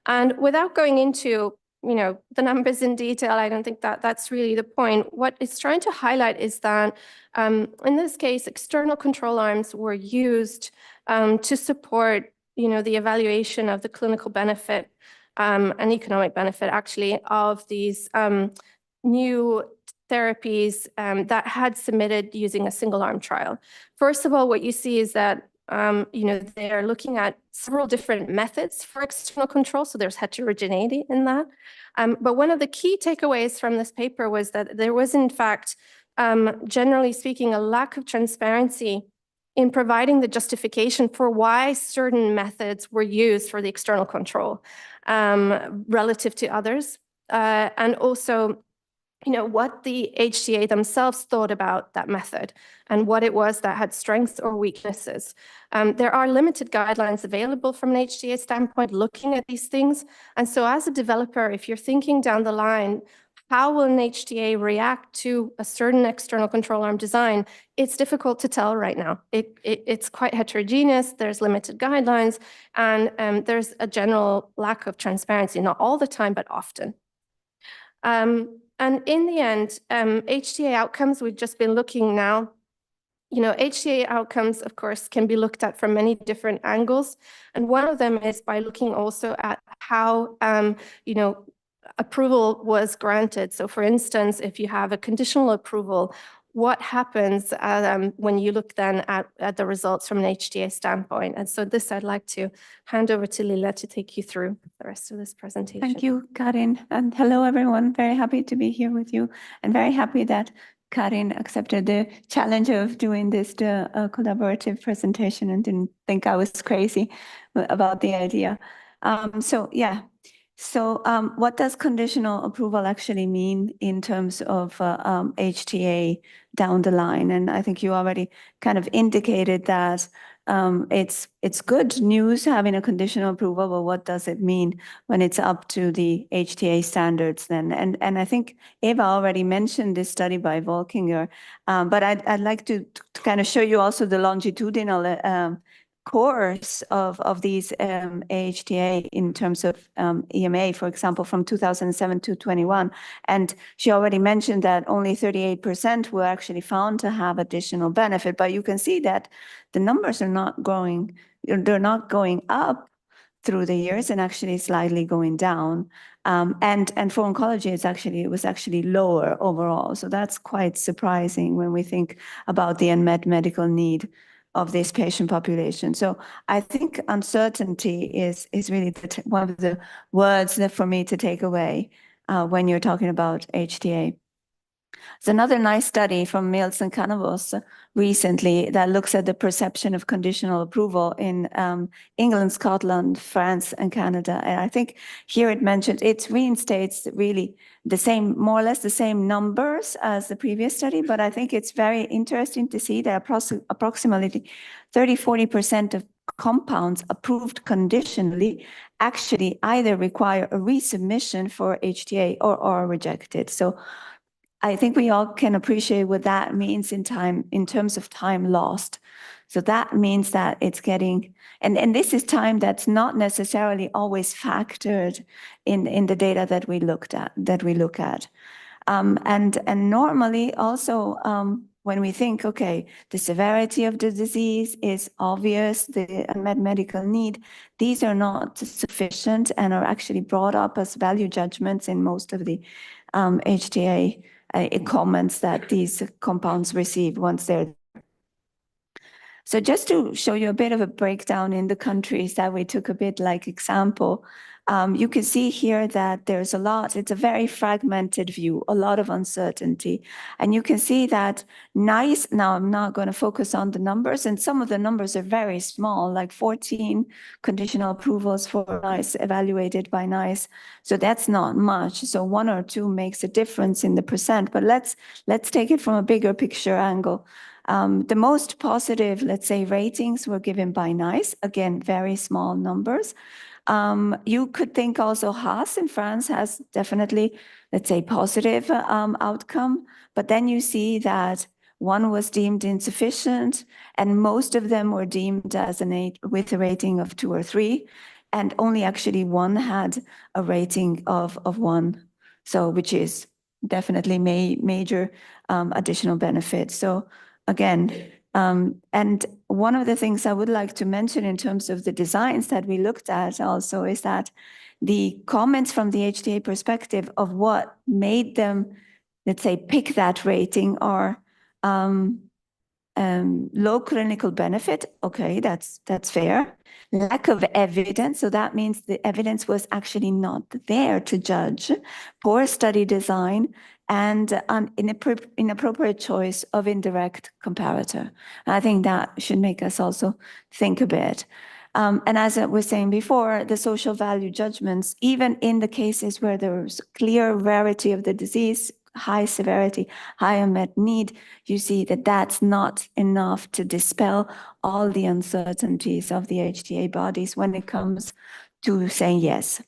[SPEAKER 5] And without going into the numbers in detail, I don't think that that's really the point. What it's trying to highlight is that in this case, external control arms were used to support, the evaluation of the clinical benefit and economic benefit, actually, of these new therapies that had submitted using a single-arm trial. First of all, what you see is that they're looking at several different methods for external control, so there's heterogeneity in that. But one of the key takeaways from this paper was that there was, in fact, generally speaking, a lack of transparency in providing the justification for why certain methods were used for the external control relative to others, and also what the HTA themselves thought about that method and what it was that had strengths or weaknesses. There are limited guidelines available from an HTA standpoint looking at these things. And so as a developer, if you're thinking down the line, how will an HTA react to a certain external control arm design? It's difficult to tell right now. It's quite heterogeneous. There's limited guidelines, and there's a general lack of transparency, not all the time, but often. And in the end, HTA outcomes, we've just been looking now, HTA outcomes, of course, can be looked at from many different angles. And one of them is by looking also at how, approval was granted. So for instance, if you have a conditional approval, what happens when you look then at the results from an HTA standpoint? And so this I'd like to hand over to Lilla to take you through the rest of this presentation.
[SPEAKER 6] Thank you, Karin. And hello, everyone. Very happy to be here with you and very happy that Karin accepted the challenge of doing this collaborative presentation and didn't think I was crazy about the idea. So what does conditional approval actually mean in terms of HTA down the line? And I think you already kind of indicated that it's good news having a conditional approval, but what does it mean when it's up to the HTA standards then? And I think Eva already mentioned this study by Volkinger, but I'd like to kind of show you also the longitudinal course of these HTA in terms of EMA, for example, from 2007 to 21. And she already mentioned that only 38% were actually found to have additional benefit, but you can see that the numbers are not growing, they're not going up through the years and actually slightly going down. And for oncology, it was actually lower overall. So that's quite surprising when we think about the unmet medical need of this patient population. So I think uncertainty is really one of the words that for me to take away when you're talking about HTA. There's another nice study from Mills and Canavos recently that looks at the perception of conditional approval in England, Scotland, France, and Canada. And I think here it reinstates really the same, more or less the same numbers as the previous study, but I think it's very interesting to see that approximately 30–40% of compounds approved conditionally actually either require a resubmission for HTA or are rejected. So I think we all can appreciate what that means in terms of time lost. So that means that it's getting, and this is time that's not necessarily always factored in the data that we look at. And normally also when we think, okay, the severity of the disease is obvious, the unmet medical need, these are not sufficient and are actually brought up as value judgments in most of the HTA comments that these compounds receive once they're. So just to show you a bit of a breakdown in the countries that we took a bit like example, you can see here that there's a lot, it's a very fragmented view, a lot of uncertainty. And you can see that NICE, now I'm not going to focus on the numbers, and some of the numbers are very small, like 14 conditional approvals for NICE evaluated by NICE. So that's not much. So 1 or 2 makes a difference in the percent, but let's take it from a bigger picture angle. The most positive, let's say, ratings were given by NICE, again, very small numbers. You could think also Haas in France has definitely, let's say, positive outcome, but then you see that 1 was deemed insufficient and most of them were deemed as an 8 with a rating of 2 or 3, and only actually 1 had a rating of 1, so which is definitely major additional benefit. So again, and one of the things I would like to mention in terms of the designs that we looked at also is that the comments from the HTA perspective of what made them, let's say, pick that rating are low clinical benefit. Okay, that's fair. Lack of evidence, so that means the evidence was actually not there to judge. Poor study design and an inappropriate choice of indirect comparator. I think that should make us also think a bit. And as I was saying before, the social value judgments, even in the cases where there's clear rarity of the disease, high severity, high unmet need, you see that that's not enough to dispel all the uncertainties of the HTA bodies when it comes to saying yes.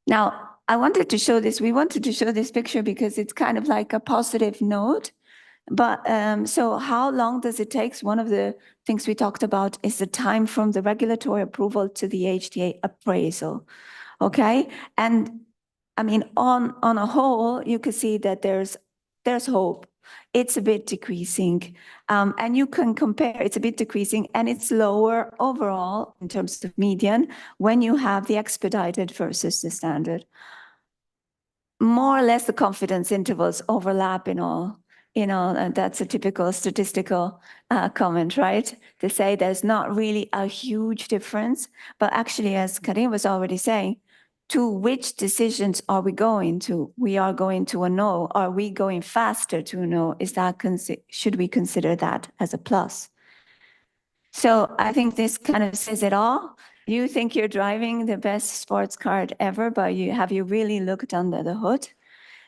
[SPEAKER 6] Now, I wanted to show this. We wanted to show this picture because it's kind of like a positive note. But so how long does it take? One of the things we talked about is the time from the regulatory approval to the HTA appraisal. Okay. And I mean, on a whole, you can see that there's hope. It's a bit decreasing. And you can compare, it's a bit decreasing and it's lower overall in terms of median when you have the expedited versus the standard. More or less the confidence intervals overlap in all. And that's a typical statistical comment, right? To say there's not really a huge difference, but actually, as Karim was already saying, to which decisions are we going to? We are going to a no. Are we going faster to a no? Should we consider that as a plus? So I think this kind of says it all. You think you're driving the best sports car ever, but have you really looked under the hood?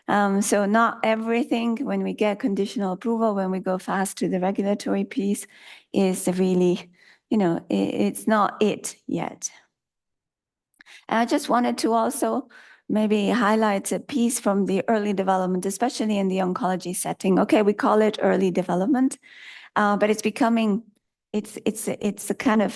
[SPEAKER 6] So not everything when we get conditional approval, when we go fast to the regulatory piece is really, it's not it yet. And I just wanted to also maybe highlight a piece from the early development, especially in the oncology setting. Okay, we call it early development, but it's becoming, it's a kind of,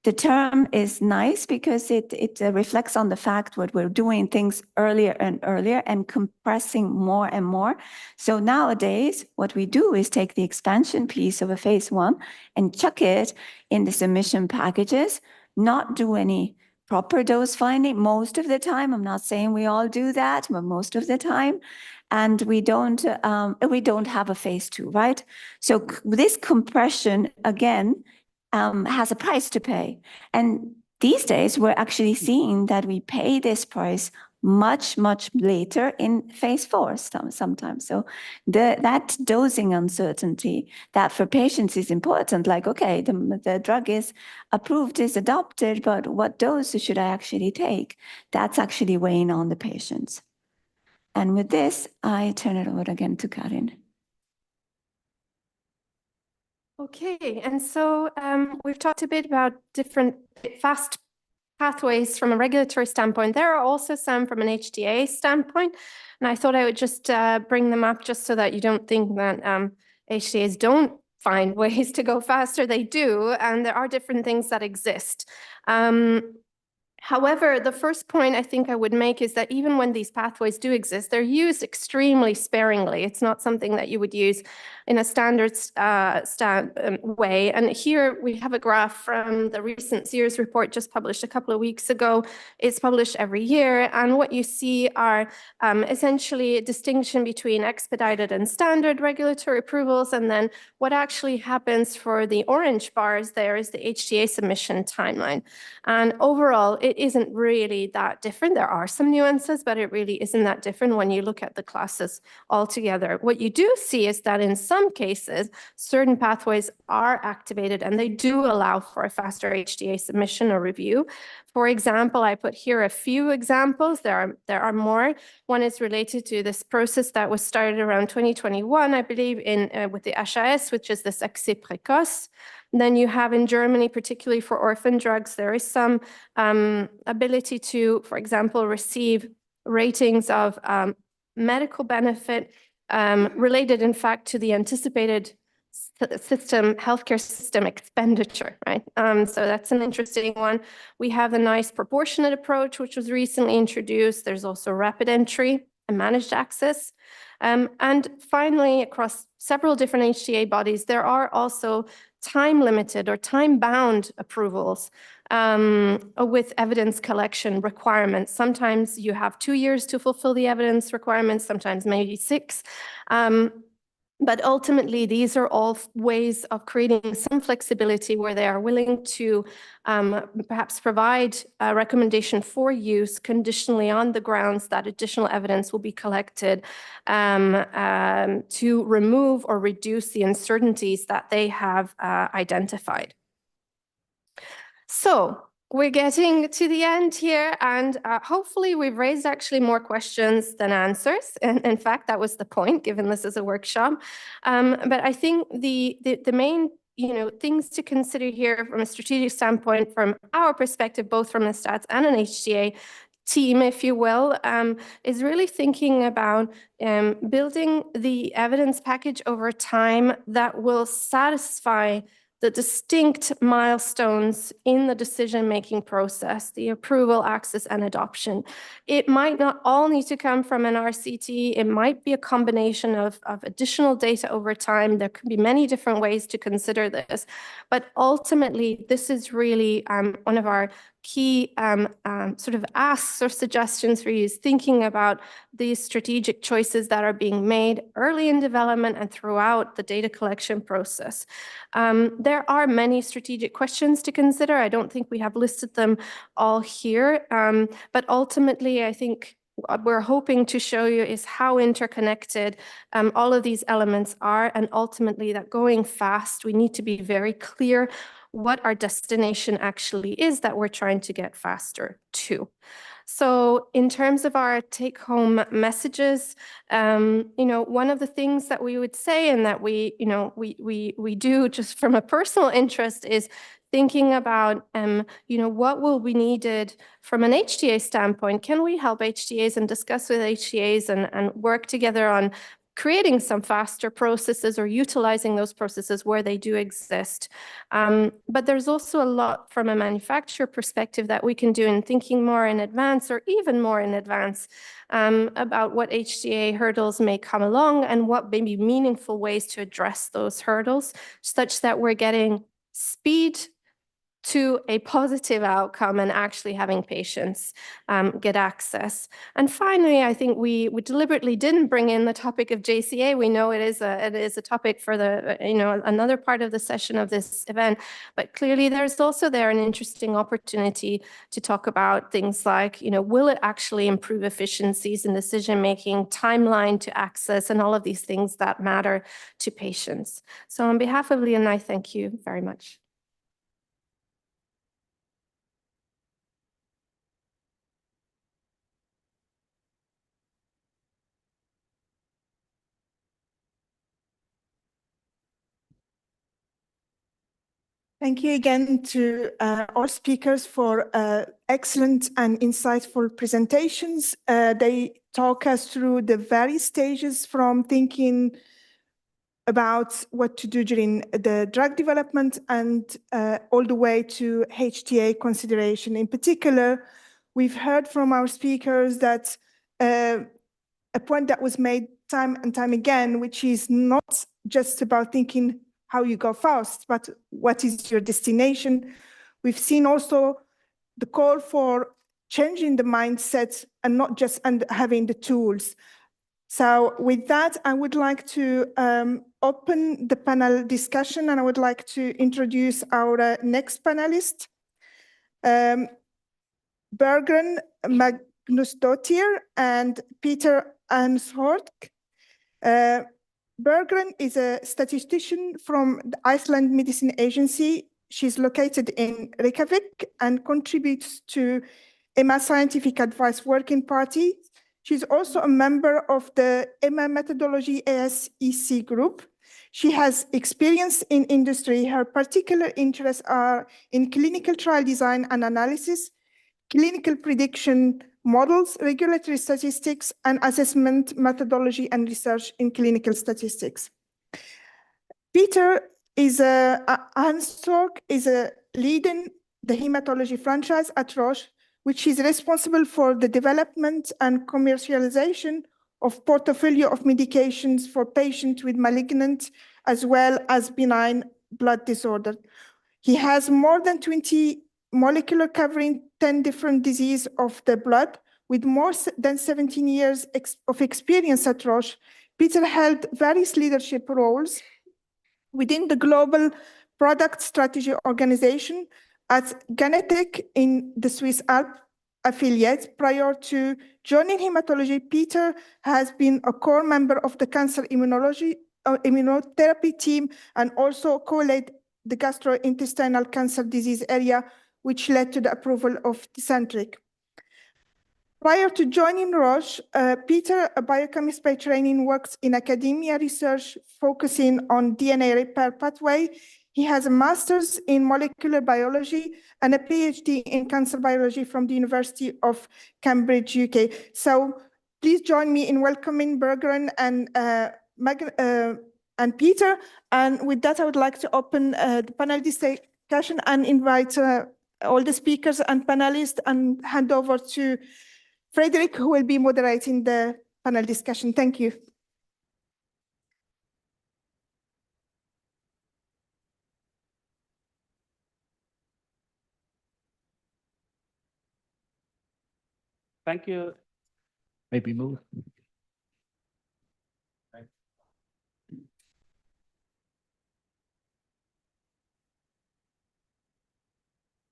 [SPEAKER 6] the term is nice because it reflects on the fact that we're doing things earlier and earlier and compressing more and more. So nowadays, what we do is take the expansion piece of a phase 1 and chuck it in the submission packages, not do any proper dose finding most of the time. I'm not saying we all do that, but most of the time. And we don't have a phase 2, right? So this compression, again, has a price to pay. And these days, we're actually seeing that we pay this price much, much later in phase 4 sometimes. So that dosing uncertainty that for patients is important, like, okay, the drug is approved, is adopted, but what dose should I actually take? That's actually weighing on the patients. And with this, I turn it over again to Karin.
[SPEAKER 5] Okay, and so we've talked a bit about different fast pathways from a regulatory standpoint. There are also some from an HTA standpoint, and I thought I would just bring them up just so that you don't think that HTAs don't find ways to go faster. They do, and there are different things that exist. However, the first point I think I would make is that even when these pathways do exist, they're used extremely sparingly. It's not something that you would use in a standard way. And here we have a graph from the recent Sears report just published a couple of weeks ago. It's published every year. And what you see are essentially a distinction between expedited and standard regulatory approvals. And then what actually happens for the orange bars there is the HTA submission timeline. And overall, it isn't really that different. There are some nuances, but it really isn't that different when you look at the classes altogether. What you do see is that in some cases, certain pathways are activated and they do allow for a faster HTA submission or review. For example, I put here a few examples. There are more. One is related to this process that was started around 2021, I believe, with the HAS, which is this accès précoce. Then you have in Germany, particularly for orphan drugs, there is some ability to, for example, receive ratings of medical benefit related, in fact, to the anticipated healthcare system expenditure, right? So that's an interesting one. We have a nice proportionate approach, which was recently introduced. There's also rapid entry and managed access. And finally, across several different HTA bodies, there are also time-limited or time-bound approvals with evidence collection requirements. Sometimes you have 2 years to fulfill the evidence requirements, sometimes maybe 6. But ultimately, these are all ways of creating some flexibility where they are willing to perhaps provide a recommendation for use conditionally on the grounds that additional evidence will be collected to remove or reduce the uncertainties that they have identified. So we're getting to the end here, and hopefully we've raised actually more questions than answers. And in fact, that was the point, given this is a workshop. But I think the main things to consider here from a strategic standpoint, from our perspective, both from the stats and an HTA team, if you will, is really thinking about building the evidence package over time that will satisfy the distinct milestones in the decision-making process, the approval, access, and adoption. It might not all need to come from an RCT. It might be a combination of additional data over time. There could be many different ways to consider this. But ultimately, this is really one of our key sort of asks or suggestions for you, is thinking about these strategic choices that are being made early in development and throughout the data collection process. There are many strategic questions to consider. I don't think we have listed them all here, but ultimately, I think what we're hoping to show you is how interconnected all of these elements are, and ultimately that going fast, we need to be very clear what our destination actually is that we're trying to get faster to. So in terms of our take-home messages, one of the things that we would say, and that we do just from a personal interest, is thinking about, what will be needed from an HTA standpoint. Can we help HTAs and discuss with HTAs and work together on creating some faster processes or utilizing those processes where they do exist. But there's also a lot from a manufacturer perspective that we can do in thinking more in advance, or even more in advance, about what HTA hurdles may come along and what may be meaningful ways to address those hurdles, such that we're getting speed to a positive outcome and actually having patients get access. And finally, I think we deliberately didn't bring in the topic of JCA. We know it is a topic for the another part of the session of this event, but clearly there's also an interesting opportunity to talk about things like, will it actually improve efficiencies in decision making, timeline to access, and all of these things that matter to patients. So on behalf of Lee and I, thank you very much.
[SPEAKER 1] Thank you again to all speakers for excellent and insightful presentations. They talk us through the various stages, from thinking about what to do during the drug development and all the way to HTA consideration. In particular, we've heard from our speakers that a point that was made time and time again, which is not just about thinking how you go fast, but what is your destination. We've seen also the call for changing the mindset and not just having the tools. So with that, I would like to open the panel discussion, and I would like to introduce our next panelist, Bergrun Magnusdottir and Peter Arnshorst. Bergrun is a statistician from the Iceland Medicine Agency. She's located in Reykjavik and contributes to EMA Scientific Advice Working Party. She's also a member of the EMA Methodology ASEC group. She has experience in industry. Her particular interests are in clinical trial design and analysis, clinical prediction models, regulatory statistics, and assessment methodology and research in clinical statistics. Peter Arnshorst is leading the hematology franchise at Roche, which is responsible for the development and commercialization of portfolio of medications for patients with malignant as well as benign blood disorder. He has more than 20 molecular covering 10 different diseases of the blood. With more than 17 years of experience at Roche, Peter held various leadership roles within the Global Product Strategy Organization at Genentech in the Swiss Alp affiliate. Prior to joining hematology, Peter has been a core member of the cancer immunotherapy team and also co-led the gastrointestinal cancer disease area, which led to the approval of Tecentriq. Prior to joining Roche, Peter, a biochemist by training, works in academia research focusing on DNA repair pathway. He has a master's in molecular biology and a PhD in cancer biology from the University of Cambridge, UK. So please join me in welcoming Bergeron and Peter. And with that, I would like to open the panel discussion and invite all the speakers and panelists and hand over to Frederick, who will be moderating the panel discussion. Thank you.
[SPEAKER 3] Thank you.
[SPEAKER 4] Maybe move.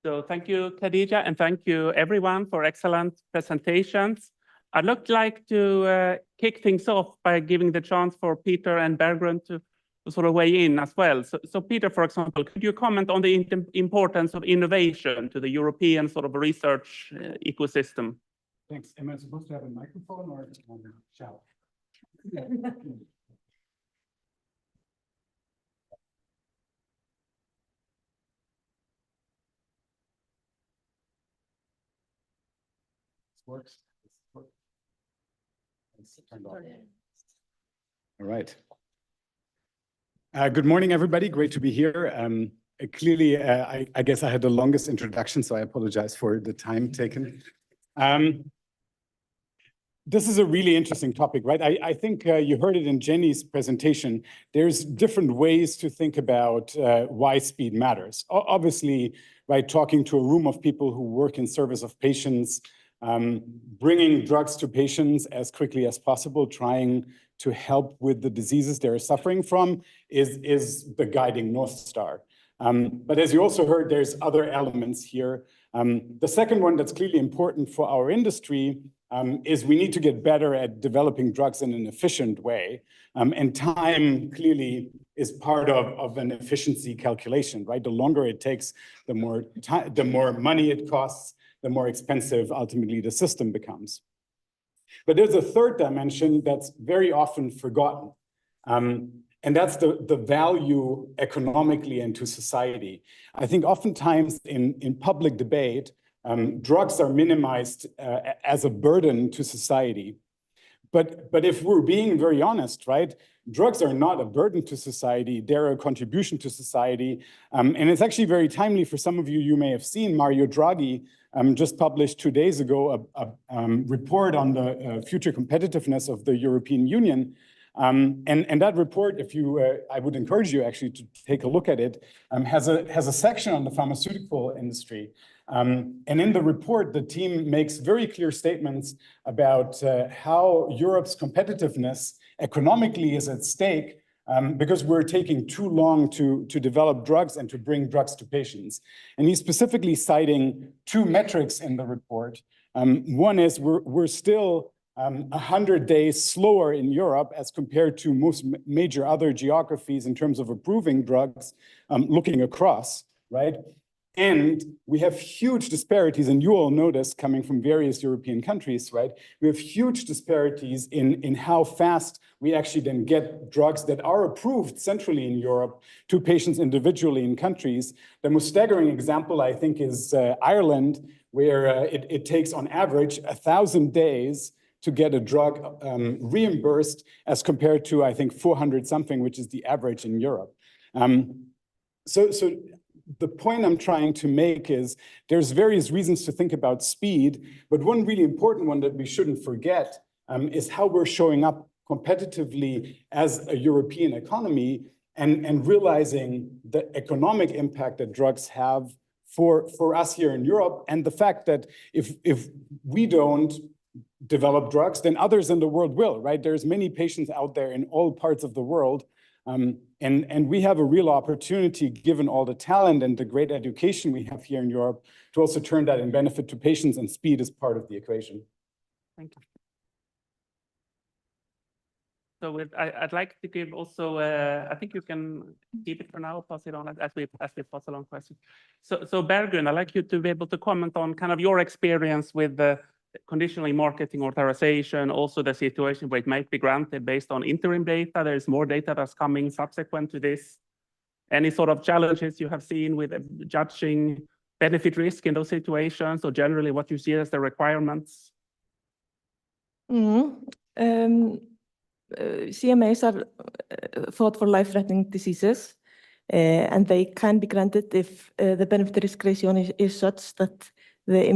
[SPEAKER 3] So thank you, Khadija, and thank you everyone for excellent presentations. I'd like to kick things off by giving the chance for Peter and Bergeron to sort of weigh in as well. So Peter, for example, could you comment on the importance of innovation to the European sort of research ecosystem?
[SPEAKER 7] Thanks. Am I supposed to have a microphone or shout? Works. It's turned on. All right. Good morning, everybody. Great to be here. Clearly, I guess I had the longest introduction, so I apologize for the time taken. This is a really interesting topic, right? I think you heard it in Jenny's presentation. There's different ways to think about why speed matters. Obviously, right, talking to a room of people who work in service of patients, bringing drugs to patients as quickly as possible, trying to help with the diseases they're suffering from is the guiding North Star. But as you also heard, there's other elements here. The second one that's clearly important for our industry is we need to get better at developing drugs in an efficient way. And time clearly is part of an efficiency calculation, right? The longer it takes, the more money it costs, the more expensive ultimately the system becomes. But there's a third dimension that's very often forgotten. And that's the value economically and to society. I think oftentimes in public debate, drugs are minimized as a burden to society. But if we're being very honest, right, drugs are not a burden to society, they're a contribution to society. And it's actually very timely for some of you, you may have seen Mario Draghi just published 2 days ago a report on the future competitiveness of the European Union. And that report, if you, I would encourage you actually to take a look at it, has a section on the pharmaceutical industry. And in the report, the team makes very clear statements about how Europe's competitiveness economically is at stake because we're taking too long to develop drugs and to bring drugs to patients. And he's specifically citing 2 metrics in the report. One is we're still 100 days slower in Europe as compared to most major other geographies in terms of approving drugs, looking across, right? And we have huge disparities, and you all know this coming from various European countries, right? We have huge disparities in how fast we actually then get drugs that are approved centrally in Europe to patients individually in countries. The most staggering example, I think, is Ireland, where it takes on average 1,000 days to get a drug reimbursed as compared to, I think, 400 something, which is the average in Europe. So the point I'm trying to make is there's various reasons to think about speed, but one really important one that we shouldn't forget is how we're showing up competitively as a European economy and realizing the economic impact that drugs have for us here in Europe, and the fact that if we don't develop drugs, then others in the world will, right? There's many patients out there in all parts of the world. And we have a real opportunity, given all the talent and the great education we have here in Europe, to also turn that in benefit to patients, and speed is part of the equation.
[SPEAKER 3] Thank you. So I'd like to give also, I think you can keep it for now, pass it on as we pass along questions. So Bergun, I'd like you to be able to comment on kind of your experience with the conditionally marketing authorization, also the situation where it might be granted based on interim data. There's more data that's coming subsequent to this. Any sort of challenges you have seen with judging benefit risk in those situations, or generally what you see as the requirements?
[SPEAKER 8] CMAs are thought for life-threatening diseases, and they can be granted if the benefit risk ratio is such that the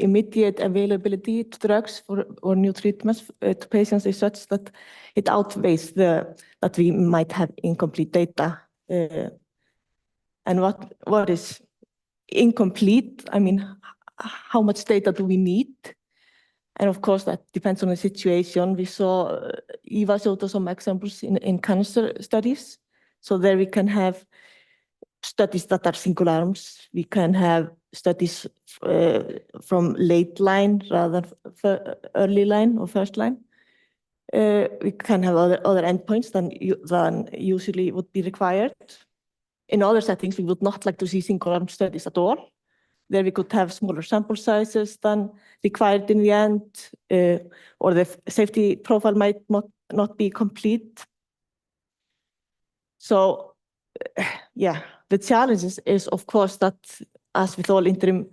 [SPEAKER 8] immediate availability to drugs or new treatments to patients is such that it outweighs that we might have incomplete data. And what is incomplete? I mean, how much data do we need? And of course, that depends on the situation. We saw Eva showed us some examples in cancer studies. So there we can have studies that are single arms. We can have studies from late line rather than early line or first line. We can have other endpoints than usually would be required. In other settings, we would not like to see single arm studies at all. There we could have smaller sample sizes than required in the end, or the safety profile might not be complete. So, yeah, the challenge is of course that, as with all interim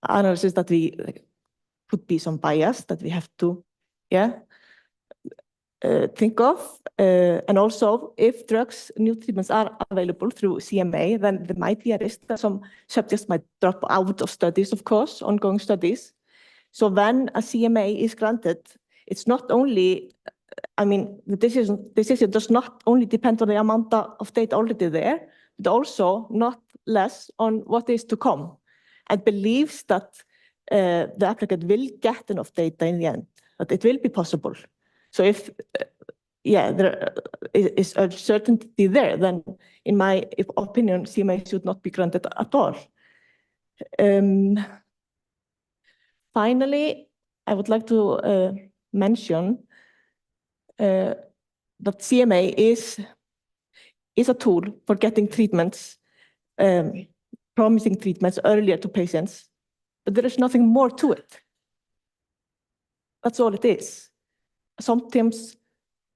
[SPEAKER 8] analysis, that we could be some bias that we have to, think of. And also, if drugs, new treatments are available through CMA, then there might be a risk that some subjects might drop out of studies, of course, ongoing studies. So when a CMA is granted, it's not only, I mean, the decision does not only depend on the amount of data already there, but also not less on what is to come, and believes that the applicant will get enough data in the end, that it will be possible. So if, there is uncertainty there, then in my opinion, CMA should not be granted at all. Finally, I would like to mention that CMA is a tool for getting treatments, promising treatments earlier to patients, but there is nothing more to it. That's all it is. Sometimes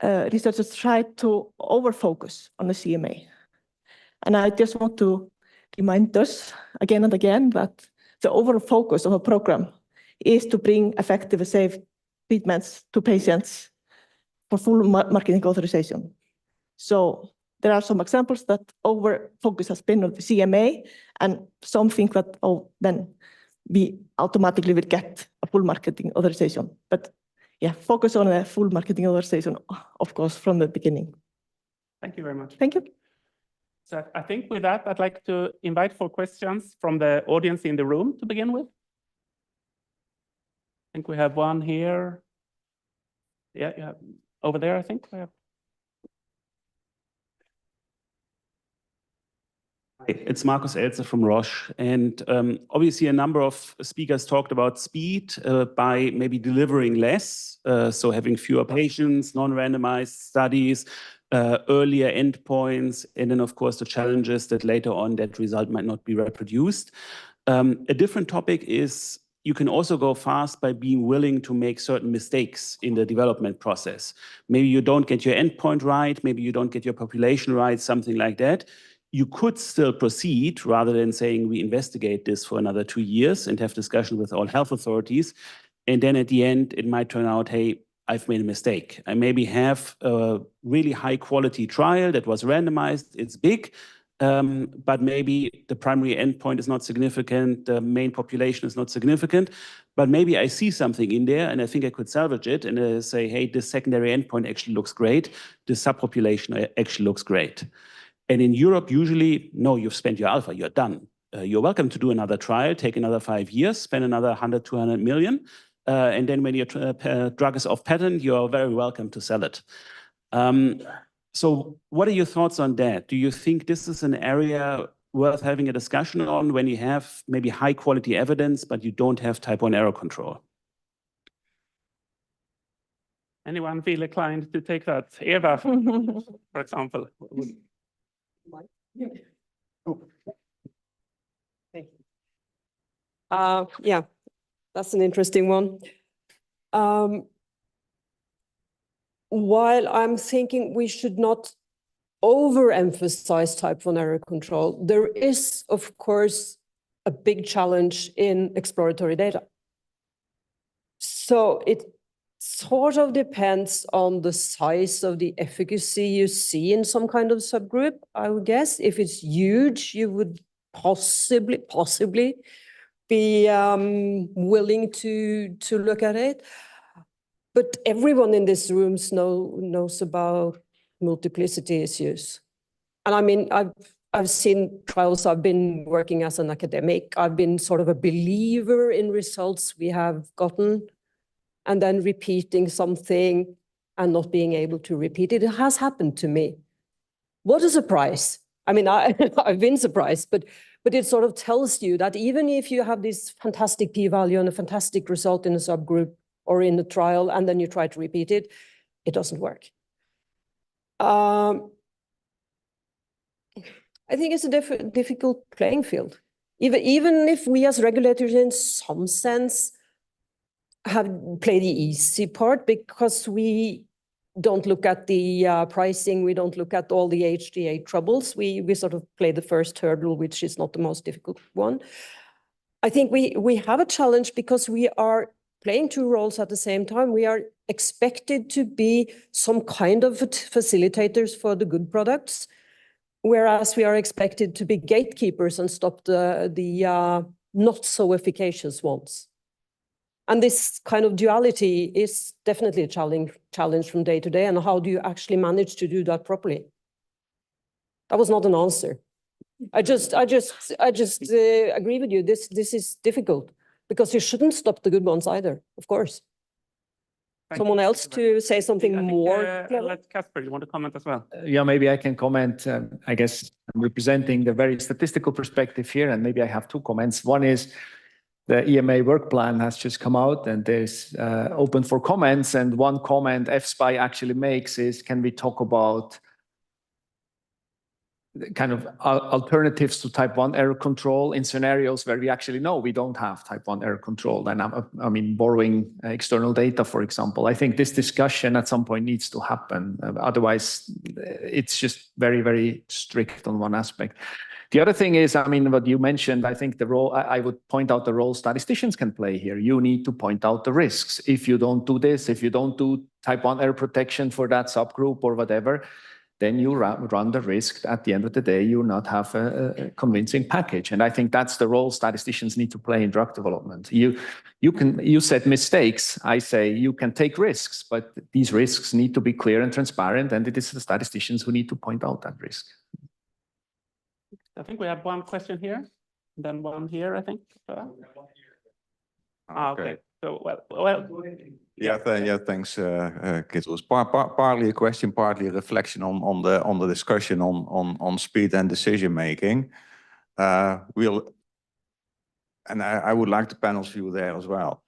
[SPEAKER 8] researchers try to overfocus on the CMA. And I just want to remind us again and again that the overall focus of a program is to bring effective and safe treatments to patients for full marketing authorization. So there are some examples that over-focus has been on the CMA, and some think that, then we automatically will get a full marketing authorization. But yeah, focus on a full marketing authorization, of course, from the beginning.
[SPEAKER 3] Thank you very much.
[SPEAKER 8] Thank you.
[SPEAKER 3] So I think with that, I'd like to invite for questions from the audience in the room to begin with. I think we have one here. Yeah, over there, I think we have.
[SPEAKER 9] It's Markus Elzer from Roche, and obviously a number of speakers talked about speed by maybe delivering less, so having fewer patients, non-randomized studies, earlier endpoints, and then of course the challenges that later on that result might not be reproduced. A different topic is you can also go fast by being willing to make certain mistakes in the development process. Maybe you don't get your endpoint right, maybe you don't get your population right, something like that. You could still proceed rather than saying we investigate this for another 2 years and have discussion with all health authorities. And then at the end, it might turn out, hey, I've made a mistake. I maybe have a really high quality trial that was randomized. It's big, but maybe the primary endpoint is not significant. The main population is not significant, but maybe I see something in there and I think I could salvage it and say, hey, this secondary endpoint actually looks great. This subpopulation actually looks great. And in Europe, usually, no, you've spent your alpha, you're done. You're welcome to do another trial, take another 5 years, spend another 100, 200 million. and then when your drug is off patent, you are very welcome to sell it. So what are your thoughts on that? Do you think this is an area worth having a discussion on when you have maybe high quality evidence, but you don't have type 1 error control?
[SPEAKER 3] Anyone feel inclined to take that? Eva, for example.
[SPEAKER 10] Yeah, that's an interesting one. While I'm thinking we should not overemphasize type 1 error control, there is, of course, a big challenge in exploratory data. So it sort of depends on the size of the efficacy you see in some kind of subgroup, I would guess. If it's huge, you would possibly be willing to look at it. But everyone in this room knows about multiplicity issues. And I mean, I've seen trials. I've been working as an academic. I've been sort of a believer in results we have gotten, and then repeating something and not being able to repeat it. It has happened to me. What a surprise. I mean, I've been surprised, but it sort of tells you that even if you have this fantastic p-value and a fantastic result in a subgroup or in a trial, and then you try to repeat it, it doesn't work. I think it's a difficult playing field. Even if we as regulators in some sense have played the easy part, because we don't look at the pricing, we don't look at all the HTA troubles. We sort of play the first hurdle, which is not the most difficult one. I think we have a challenge because we are playing two roles at the same time. We are expected to be some kind of facilitators for the good products, whereas we are expected to be gatekeepers and stop the not so efficacious ones. And this kind of duality is definitely a challenge from day to day. And how do you actually manage to do that properly? That was not an answer. I just agree with you. This is difficult because you shouldn't stop the good ones either, of course. Someone else to say something more?
[SPEAKER 3] Let Casper, you want to comment as well?
[SPEAKER 4] Yeah, maybe I can comment. I guess I'm representing the very statistical perspective here, and maybe I have two comments. One is the EMA work plan has just come out and there's open for comments. And one comment EFSPI actually makes is, can we talk about kind of alternatives to type 1 error control in scenarios where we actually know we don't have type 1 error control? And I mean, borrowing external data, for example. I think this discussion at some point needs to happen. Otherwise, it's just very, very strict on one aspect. The other thing is, I mean, what you mentioned, I think the role, I would point out the role statisticians can play here. You need to point out the risks. If you don't do this, if you don't do type 1 error protection for that subgroup or whatever, then you run the risk at the end of the day, you not have a convincing package. And I think that's the role statisticians need to play in drug development. You said mistakes. I say you can take risks, but these risks need to be clear and transparent. And it is the statisticians who need to point out that risk.
[SPEAKER 3] I think we have one question here, then one here, I think. Okay. So, well.
[SPEAKER 11] Yeah, thanks, Kit. It was partly a question, partly a reflection on the discussion on speed and decision making. I would like the panel's view there as well.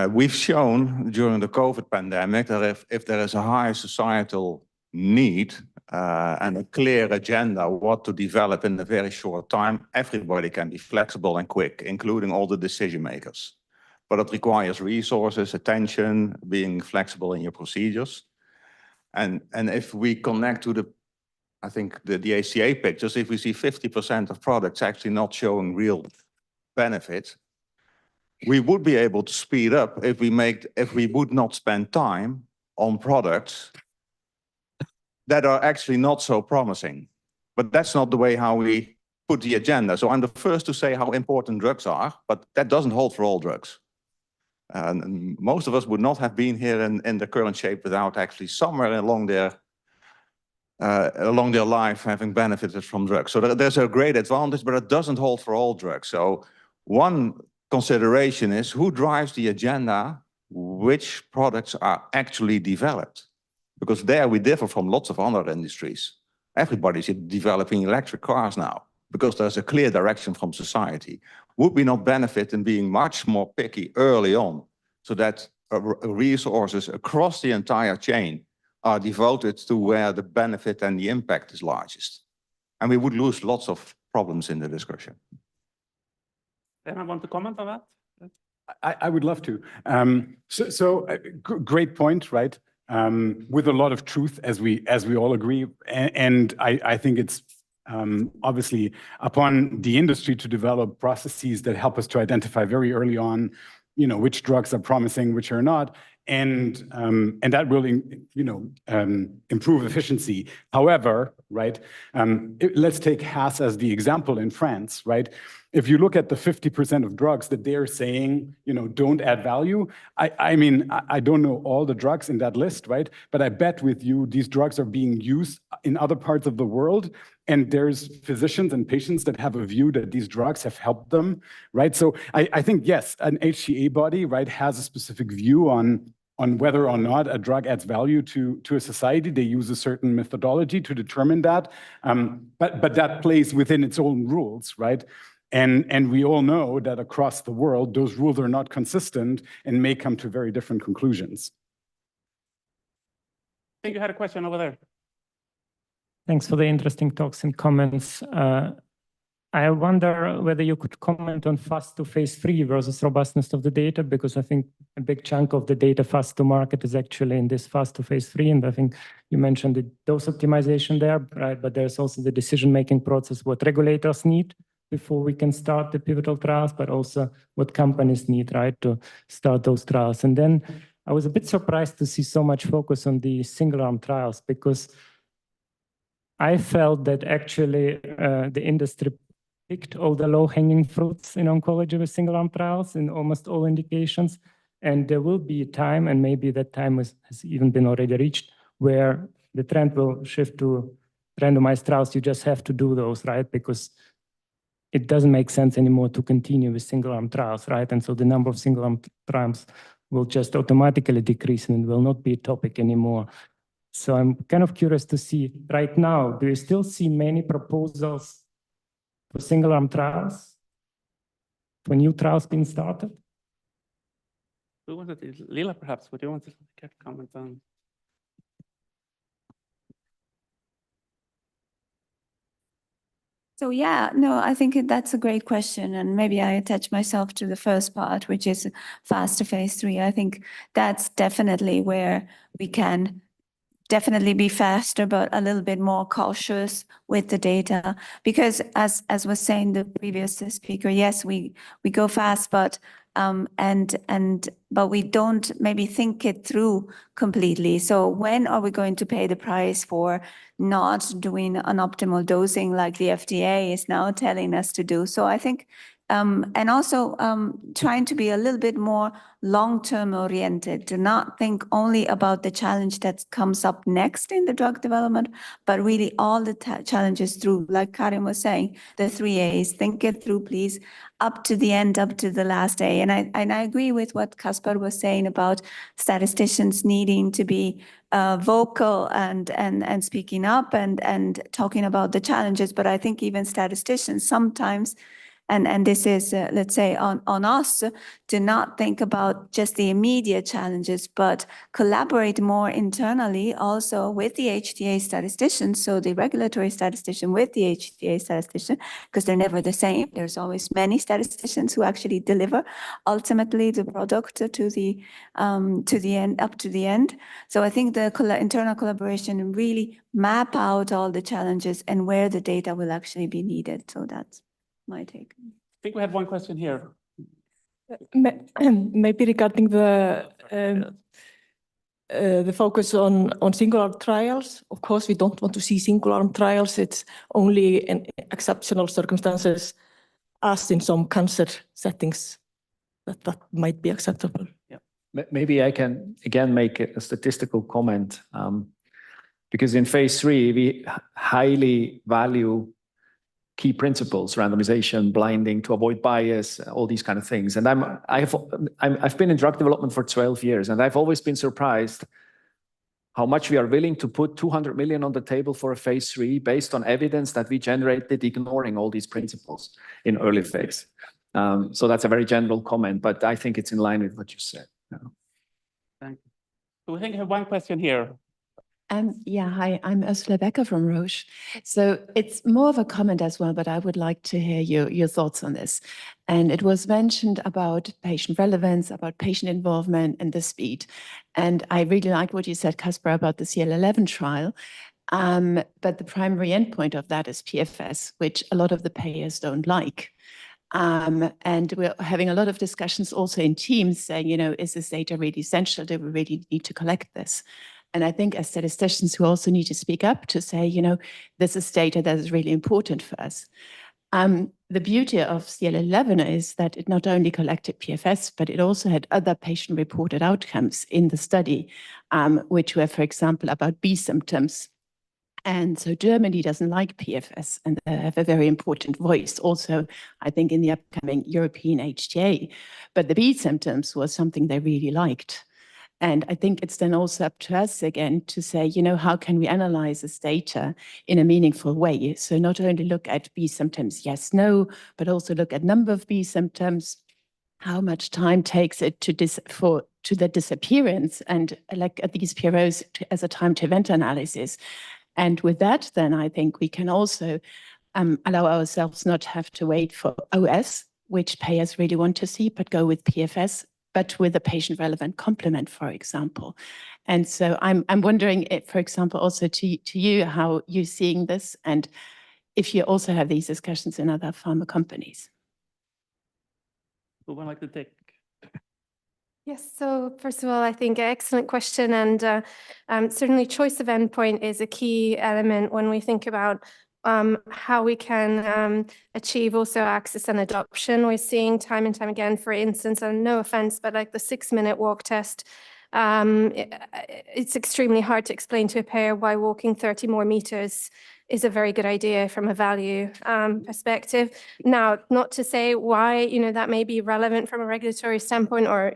[SPEAKER 11] We've shown during the COVID pandemic that if there is a high societal need and a clear agenda what to develop in a very short time, everybody can be flexible and quick, including all the decision makers. But it requires resources, attention, being flexible in your procedures. And if we connect to I think the ACA pictures, if we see 50% of products actually not showing real benefit, we would be able to speed up if we would not spend time on products that are actually not so promising. But that's not the way how we put the agenda. So I'm the first to say how important drugs are, but that doesn't hold for all drugs. And most of us would not have been here in the current shape without actually somewhere along their life having benefited from drugs. So there's a great advantage, but it doesn't hold for all drugs. So one consideration is who drives the agenda, which products are actually developed. Because there we differ from lots of other industries. Everybody's developing electric cars now because there's a clear direction from society. Would we not benefit in being much more picky early on so that resources across the entire chain are devoted to where the benefit and the impact is largest? And we would lose lots of problems in the discussion.
[SPEAKER 3] Then I want to comment on that.
[SPEAKER 7] I would love to. Great point, right? With a lot of truth, as we all agree, and I think it's obviously upon the industry to develop processes that help us to identify very early on, which drugs are promising, which are not, and that will, improve efficiency. However, right, let's take HAS as the example in France, right? If you look at the 50% of drugs that they're saying, don't add value, I mean, I don't know all the drugs in that list, right? But I bet with you, these drugs are being used in other parts of the world, and there's physicians and patients that have a view that these drugs have helped them, right? So I think, yes, an HTA body, right, has a specific view on whether or not a drug adds value to a society. They use a certain methodology to determine that, but that plays within its own rules, right? And we all know that across the world, those rules are not consistent and may come to very different conclusions.
[SPEAKER 3] I think you had a question over there.
[SPEAKER 12] Thanks for the interesting talks and comments. I wonder whether you could comment on fast to phase 3 versus robustness of the data, because I think a big chunk of the data fast to market is actually in this fast to phase 3. And I think you mentioned the dose optimization there, right? But there's also the decision-making process, what regulators need before we can start the pivotal trials, but also what companies need, right, to start those trials. And then I was a bit surprised to see so much focus on the single-arm trials, because I felt that actually the industry picked all the low-hanging fruits in oncology with single-arm trials in almost all indications. And there will be a time, and maybe that time has even been already reached, where the trend will shift to randomized trials. You just have to do those, right? Because it doesn't make sense anymore to continue with single-arm trials, right? And so the number of single-arm trials will just automatically decrease and will not be a topic anymore. So I'm kind of curious to see right now, do you still see many proposals for single-arm trials, for new trials being started?
[SPEAKER 3] Who was it? Lila, perhaps, would you want to get a comment on?
[SPEAKER 6] So yeah, no, I think that's a great question. And maybe I attach myself to the first part, which is faster phase 3. I think that's definitely where we can definitely be faster, but a little bit more cautious with the data. Because as was saying the previous speaker, yes, we go fast, but but we don't maybe think it through completely. So when are we going to pay the price for not doing an optimal dosing like the FDA is now telling us to do? So I think, and also trying to be a little bit more long-term oriented, to not think only about the challenge that comes up next in the drug development, but really all the challenges through, like Karim was saying, the 3 A's, think it through, please, up to the end, up to the last A. And I agree with what Caspar was saying about statisticians needing to be vocal and speaking up and talking about the challenges. But I think even statisticians sometimes, and this is, let's say, on us to not think about just the immediate challenges, but collaborate more internally also with the HTA statisticians, so the regulatory statistician with the HTA statistician, because they're never the same. There's always many statisticians who actually deliver ultimately the product to the end, up to the end. So I think the internal collaboration really map out all the challenges and where the data will actually be needed. So that's my take.
[SPEAKER 3] I think we had one question here.
[SPEAKER 8] Maybe regarding the focus on single-arm trials. Of course, we don't want to see single-arm trials. It's only in exceptional circumstances, as in some cancer settings, that might be acceptable.
[SPEAKER 4] Yeah. Maybe I can again make a statistical comment, because in phase 3, we highly value key principles, randomization, blinding to avoid bias, all these kind of things. And I've been in drug development for 12 years, and I've always been surprised how much we are willing to put 200 million on the table for a phase 3 based on evidence that we generated ignoring all these principles in early phase. So that's a very general comment, but I think it's in line with what you said.
[SPEAKER 3] Thank you. So we think I have one question here.
[SPEAKER 13] Yeah, hi, I'm Ursula Becker from Roche. So it's more of a comment as well, but I would like to hear your thoughts on this. And it was mentioned about patient relevance, about patient involvement and the speed. And I really like what you said, Caspar, about the CL11 trial. But the primary endpoint of that is PFS, which a lot of the payers don't like. And we're having a lot of discussions also in teams saying, is this data really essential? Do we really need to collect this? And I think as statisticians, we also need to speak up to say, this is data that is really important for us. The beauty of CL11 is that it not only collected PFS, but it also had other patient-reported outcomes in the study, which were, for example, about B symptoms. And so Germany doesn't like PFS, and they have a very important voice also, I think, in the upcoming European HTA. But the B symptoms was something they really liked. And I think it's then also up to us again to say, how can we analyze this data in a meaningful way? So not only look at B symptoms, yes, no, but also look at number of B symptoms, how much time takes it to the disappearance, and like at these PROs as a time to event analysis. And with that, then I think we can also allow ourselves not have to wait for OS, which payers really want to see, but go with PFS, but with a patient-relevant complement, for example. And so I'm wondering, if, for example, also to you, how you're seeing this, and if you also have these discussions in other pharma companies.
[SPEAKER 3] Who would like to take?
[SPEAKER 5] Yes, so first of all, I think excellent question, and certainly choice of endpoint is a key element when we think about how we can achieve also access and adoption. We're seeing time and time again, for instance, and no offense, but like the 6-minute walk test, it's extremely hard to explain to a payer why walking 30 more meters is a very good idea from a value perspective. Now, not to say why, that may be relevant from a regulatory standpoint or,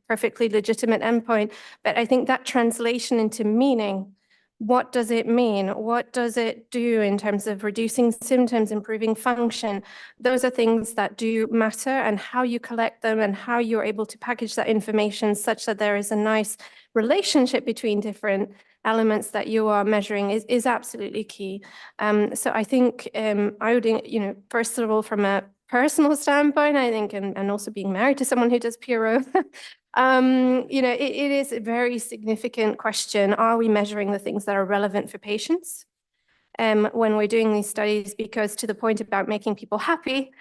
[SPEAKER 5] perfectly legitimate endpoint, but I think that translation into meaning, what does it mean? What does it do in terms of reducing symptoms, improving function? Those are things that do matter, and how you collect them and how you're able to package that information such that there is a nice relationship between different elements that you are measuring is absolutely key. So I think I would, first of all, from a personal standpoint, I think, and also being married to someone who does PRO, it is a very significant question. Are we measuring the things that are relevant for patients when we're doing these studies? Because to the point about making people happy,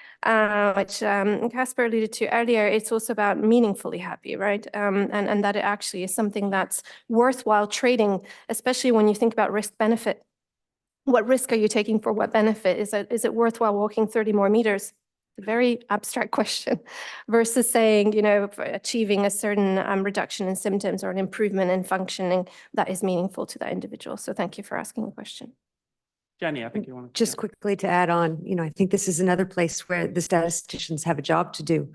[SPEAKER 5] which Caspar alluded to earlier, it's also about meaningfully happy, right? And that it actually is something that's worthwhile trading, especially when you think about risk benefit. What risk are you taking for what benefit? Is it worthwhile walking 30 more meters? A very abstract question versus saying, achieving a certain reduction in symptoms or an improvement in functioning that is meaningful to that individual. So thank you for asking the question.
[SPEAKER 3] Jenny, I think you want to.
[SPEAKER 2] Just quickly to add on, I think this is another place where the statisticians have a job to do.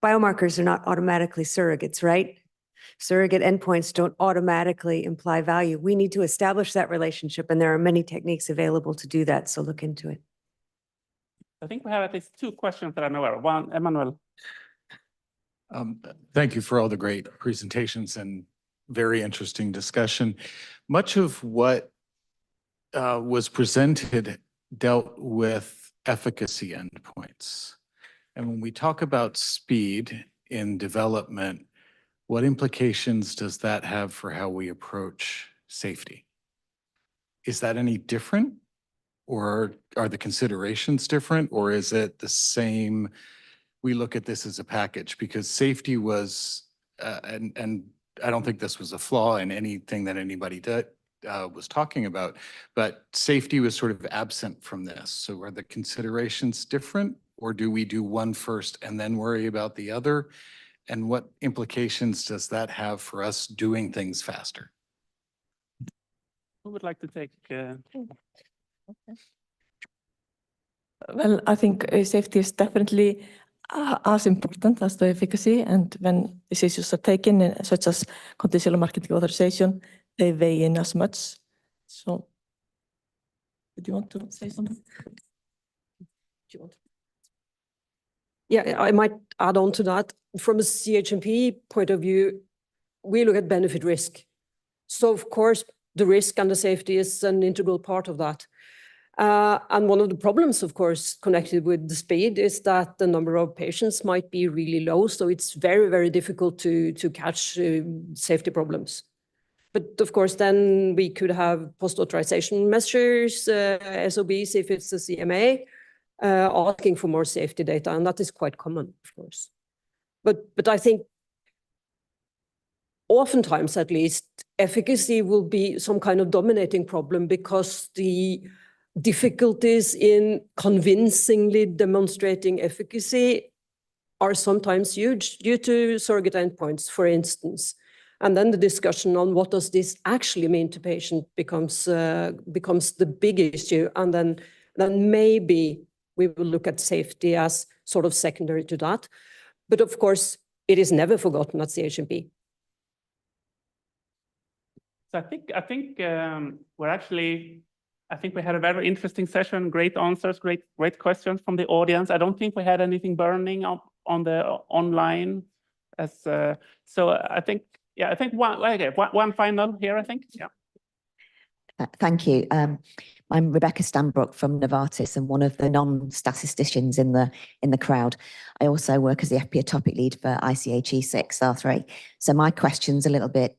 [SPEAKER 2] Biomarkers are not automatically surrogates, right? Surrogate endpoints don't automatically imply value. We need to establish that relationship, and there are many techniques available to do that, so look into it.
[SPEAKER 3] I think we have at least 2 questions that I'm aware of. One, Emmanuel.
[SPEAKER 14] Thank you for all the great presentations and very interesting discussion. Much of what was presented dealt with efficacy endpoints. And when we talk about speed in development, what implications does that have for how we approach safety? Is that any different? Or are the considerations different, or is it the same? We look at this as a package, because safety was, and I don't think this was a flaw in anything that anybody was talking about, but safety was sort of absent from this. So are the considerations different, or do we do one first and then worry about the other? And what implications does that have for us doing things faster?
[SPEAKER 3] Who would like to take?
[SPEAKER 8] Well, I think safety is definitely as important as the efficacy. And when decisions are taken, such as conditional marketing authorization, they weigh in as much. So, do you want to say something?
[SPEAKER 10] Do you want? Yeah, I might add on to that. From a CHMP point of view, we look at benefit risk. So of course, the risk and the safety is an integral part of that. And one of the problems, of course, connected with the speed is that the number of patients might be really low. So it's very, very difficult to catch safety problems. But of course, then we could have post-authorization measures, SOBs, if it's a CMA, asking for more safety data. And that is quite common, of course. But I think oftentimes, at least, efficacy will be some kind of dominating problem because the difficulties in convincingly demonstrating efficacy are sometimes huge due to surrogate endpoints, for instance. And then the discussion on what does this actually mean to patient becomes the big issue. And then maybe we will look at safety as sort of secondary to that. But of course, it is never forgotten at CHMP.
[SPEAKER 3] So I think we had a very interesting session, great answers, great questions from the audience. I don't think we had anything burning up on the online. So I think one final here, I think. Yeah.
[SPEAKER 15] Thank you. I'm Rebecca Stanbrook from Novartis and one of the non-statisticians in the crowd. I also work as the FPA topic lead for ICH-E6R3. So my question's a little bit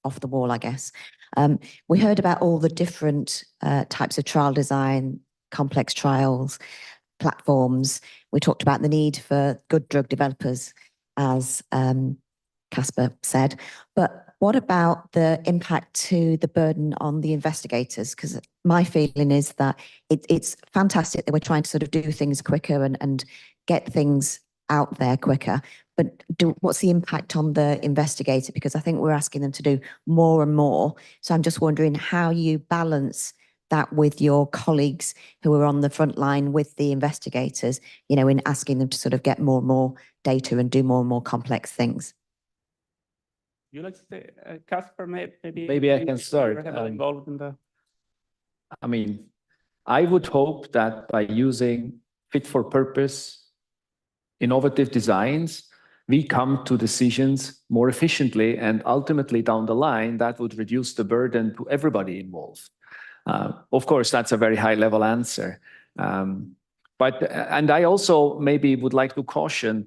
[SPEAKER 15] off the wall, I guess. We heard about all the different types of trial design, complex trials, platforms. We talked about the need for good drug developers, as Casper said. But what about the impact to the burden on the investigators? Because my feeling is that it's fantastic that we're trying to sort of do things quicker and get things out there quicker. But what's the impact on the investigator? Because I think we're asking them to do more and more. So I'm just wondering how you balance that with your colleagues who are on the front line with the investigators, you know, in asking them to sort of get more and more data and do more and more complex things.
[SPEAKER 3] You like to say, Casper, maybe?
[SPEAKER 4] Maybe I can start.
[SPEAKER 3] Involved in the...
[SPEAKER 4] I mean, I would hope that by using fit for purpose, innovative designs, we come to decisions more efficiently, and ultimately down the line, that would reduce the burden to everybody involved. Of course, that's a very high level answer. And I also maybe would like to caution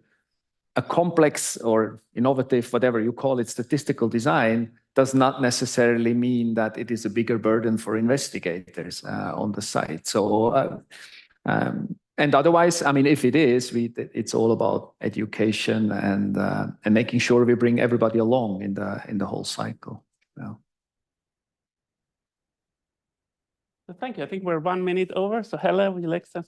[SPEAKER 4] a complex or innovative, whatever you call it, statistical design does not necessarily mean that it is a bigger burden for investigators on the site. So, and otherwise, I mean, if it is, it's all about education and making sure we bring everybody along in the whole cycle. Yeah.
[SPEAKER 3] So thank you. I think we're 1 minute over. So Helle, would you like to